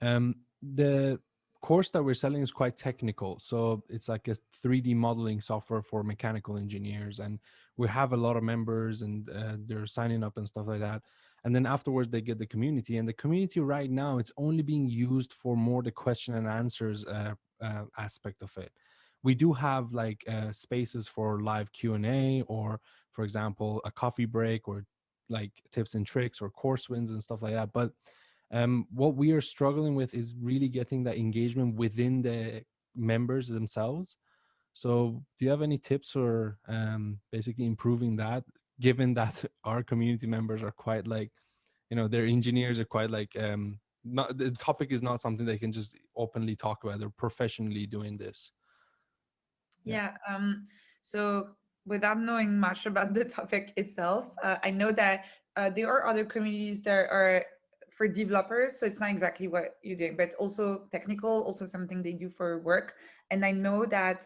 The course that we're selling is quite technical, so it's like a 3D modeling software for mechanical engineers, and we have a lot of members, and they're signing up and stuff like that. And then afterwards they get the community, and the community right now, it's only being used for more the question and answers aspect of it. We do have like spaces for live Q&A, or for example a coffee break, or like tips and tricks or course wins and stuff like that. But what we are struggling with is really getting that engagement within the members themselves. So do you have any tips or basically improving that, given that our community members are quite like, their engineers are quite like, not, the topic is not something they can just openly talk about. They're professionally doing this. Yeah. So without knowing much about the topic itself, I know that there are other communities that are for developers. So it's not exactly what you're doing, but also technical, also something they do for work. And I know that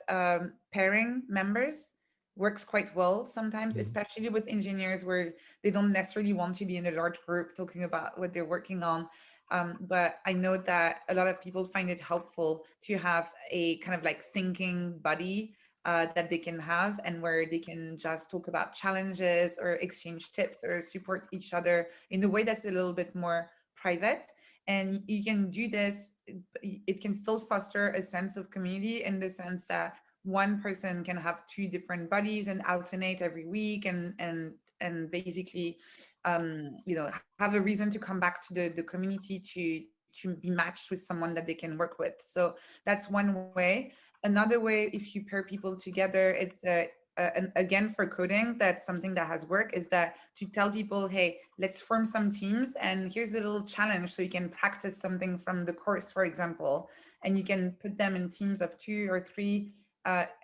pairing members works quite well sometimes, Mhm. especially with engineers where they don't necessarily want to be in a large group talking about what they're working on. But I know that a lot of people find it helpful to have a kind of like thinking buddy that they can have, and where they can just talk about challenges or exchange tips or support each other in a way that's a little bit more private. And you can do this, it can still foster a sense of community, in the sense that one person can have two different buddies and alternate every week, and basically have a reason to come back to the community to be matched with someone that they can work with. So that's one way. Another way, if you pair people together, it's and again for coding, that's something that has worked, is that to tell people, hey, let's form some teams, and here's a little challenge so you can practice something from the course, for example, and you can put them in teams of 2 or 3,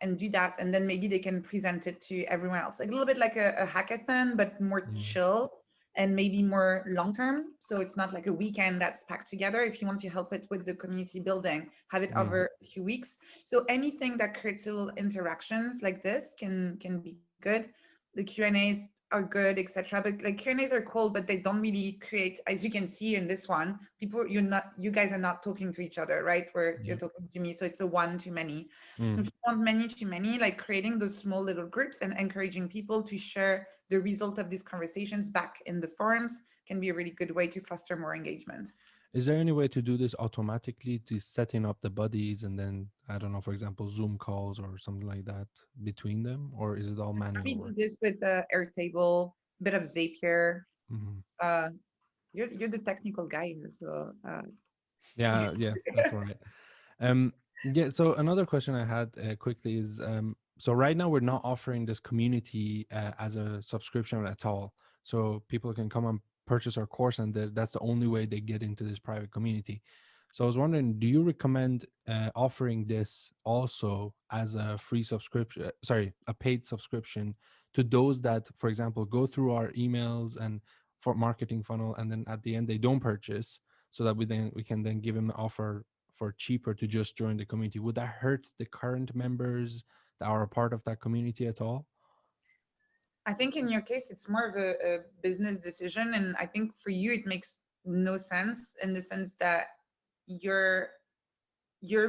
and do that, and then maybe they can present it to everyone else, like a little bit like a hackathon, but more Mm. chill and maybe more long term. So it's not like a weekend that's packed together. If you want to help it with the community building, have it Mm. over a few weeks. So anything that creates little interactions like this can be good. The Q&As are good, etc. But like Q&As are cool, but they don't really create, as you can see in this one, you guys are not talking to each other, right? Where you're Yeah. talking to me. So it's a one to many. If Mm. you want many to many, like creating those small little groups and encouraging people to share the result of these conversations back in the forums can be a really good way to foster more engagement. Is there any way to do this automatically, to setting up the buddies and then, I don't know, for example, Zoom calls or something like that between them, or is it all manual We do work? this with Airtable, a bit of Zapier. Mhm. Uh, you're the technical guy here, so Yeah, yeah, that's all right. Um, yeah. So another question I had quickly is, so right now we're not offering this community as a subscription at all. So people can come and purchase our course, and that's the only way they get into this private community. So I was wondering, do you recommend offering this also as a free subscription, sorry, a paid subscription to those that, for example, go through our emails and for marketing funnel, and then at the end they don't purchase, so that we can then give them an offer for cheaper to just join the community? Would that hurt the current members that are a part of that community at all? I think in your case, it's more of a business decision. And I think for you, it makes no sense, in the sense that you're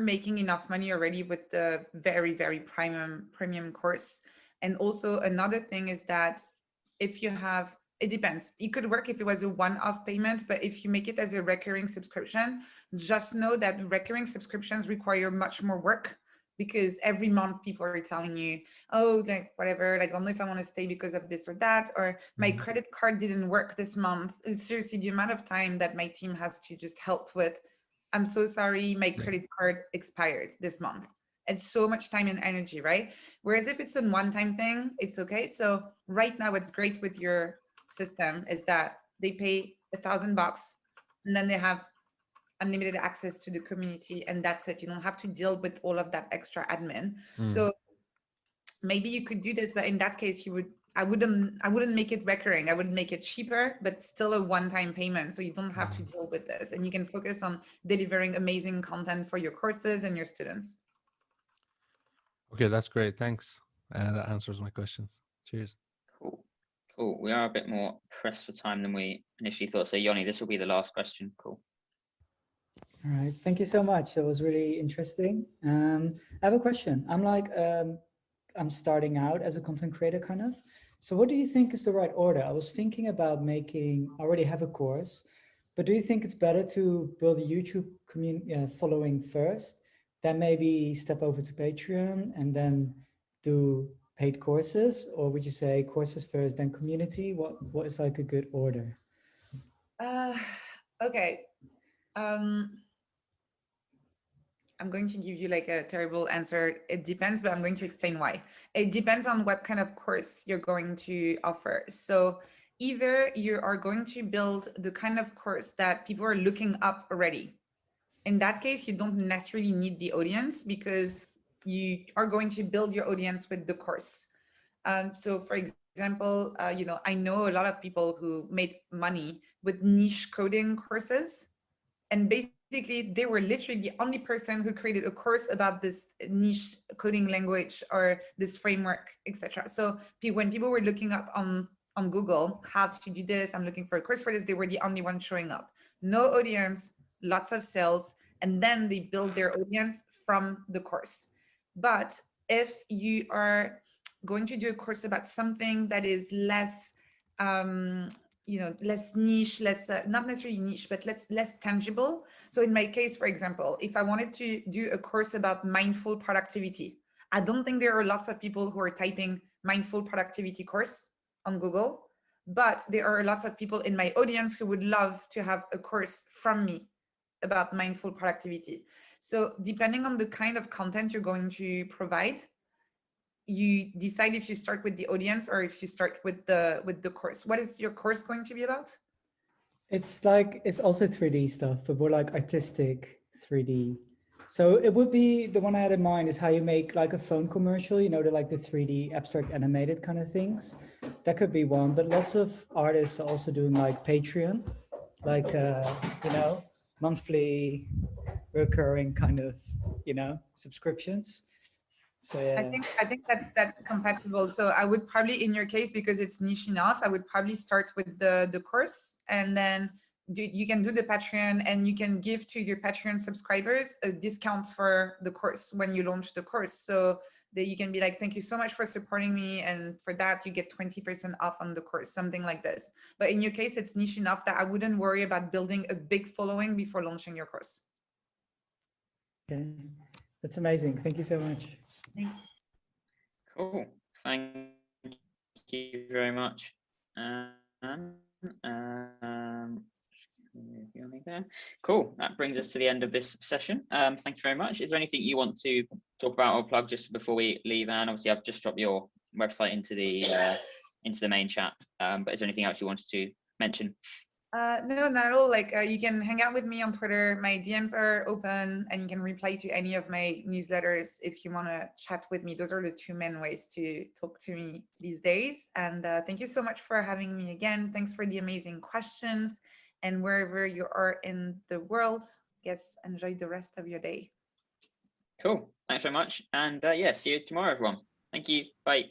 making enough money already with the very, very premium course. And also another thing is that if you have, it depends. It could work if it was a one-off payment, but if you make it as a recurring subscription, just know that recurring subscriptions require much more work, because every month people are telling you, oh, like whatever, like I don't know if I want to stay because of this or that, or my credit card didn't work this month. It's seriously the amount of time that my team has to just help with, I'm so sorry, my credit card expired this month. It's so much time and energy, right? Whereas if it's a one-time thing, it's okay. So right now, what's great with your system is that they pay $1,000 and then they have unlimited access to the community, and that's it. You don't have to deal with all of that extra admin. So maybe you could do this, but in that case, I wouldn't make it recurring. I would make it cheaper, but still a one-time payment. So you don't have to deal with this, and you can focus on delivering amazing content for your courses and your students. Okay, that's great. Thanks. That answers my questions. Cheers. Cool. Cool. We are a bit more pressed for time than we initially thought. So Yoni, this will be the last question. Cool. All right. Thank you so much. That was really interesting. I have a question. I'm starting out as a content creator, kind of. So what do you think is the right order? I was thinking about I already have a course, but do you think it's better to build a YouTube following first, then maybe step over to Patreon and then do paid courses? Or would you say courses first, then community? What is like a good order? Okay. I'm going to give you like a terrible answer. It depends, but I'm going to explain why. It depends on what kind of course you're going to offer. So either you are going to build the kind of course that people are looking up already. In that case, you don't necessarily need the audience, because you are going to build your audience with the course. So for example, I know a lot of people who made money with niche coding courses, and basically they were literally the only person who created a course about this niche coding language or this framework, etc. So when people were looking up on Google how to do this, I'm looking for a course for this, they were the only one showing up. No audience, lots of sales, and then they build their audience from the course. But if you are going to do a course about something that is less less niche, less not necessarily niche, but less tangible. So in my case, for example, if I wanted to do a course about mindful productivity, I don't think there are lots of people who are typing mindful productivity course on Google, but there are lots of people in my audience who would love to have a course from me about mindful productivity. So depending on the kind of content you're going to provide, you decide if you start with the audience or if you start with the course. What is your course going to be about? It's also 3D stuff, but more like artistic 3D. So it would be, the one I had in mind is how you make like a phone commercial, the 3D abstract animated kind of things. That could be one, but lots of artists are also doing like Patreon, like, monthly recurring kind of, subscriptions. So yeah. I think that's compatible. So I would probably, in your case, because it's niche enough, I would probably start with the course, and then you can do the Patreon, and you can give to your Patreon subscribers a discount for the course when you launch the course. So that you can be like, thank you so much for supporting me, and for that you get 20% off on the course, something like this. But in your case, it's niche enough that I wouldn't worry about building a big following before launching your course. Okay, that's amazing. Thank you so much. Thanks. Cool. Thank you very much. Cool. That brings us to the end of this session. Thank you very much. Is there anything you want to talk about or plug just before we leave? And obviously, I've just dropped your website into the main chat. But is there anything else you wanted to mention? No, not at all. Like you can hang out with me on Twitter. My DMs are open, and you can reply to any of my newsletters if you want to chat with me. Those are the two main ways to talk to me these days. And thank you so much for having me again. Thanks for the amazing questions. And wherever you are in the world, yes, enjoy the rest of your day. Cool. Thanks very much. And yeah, see you tomorrow, everyone. Thank you. Bye.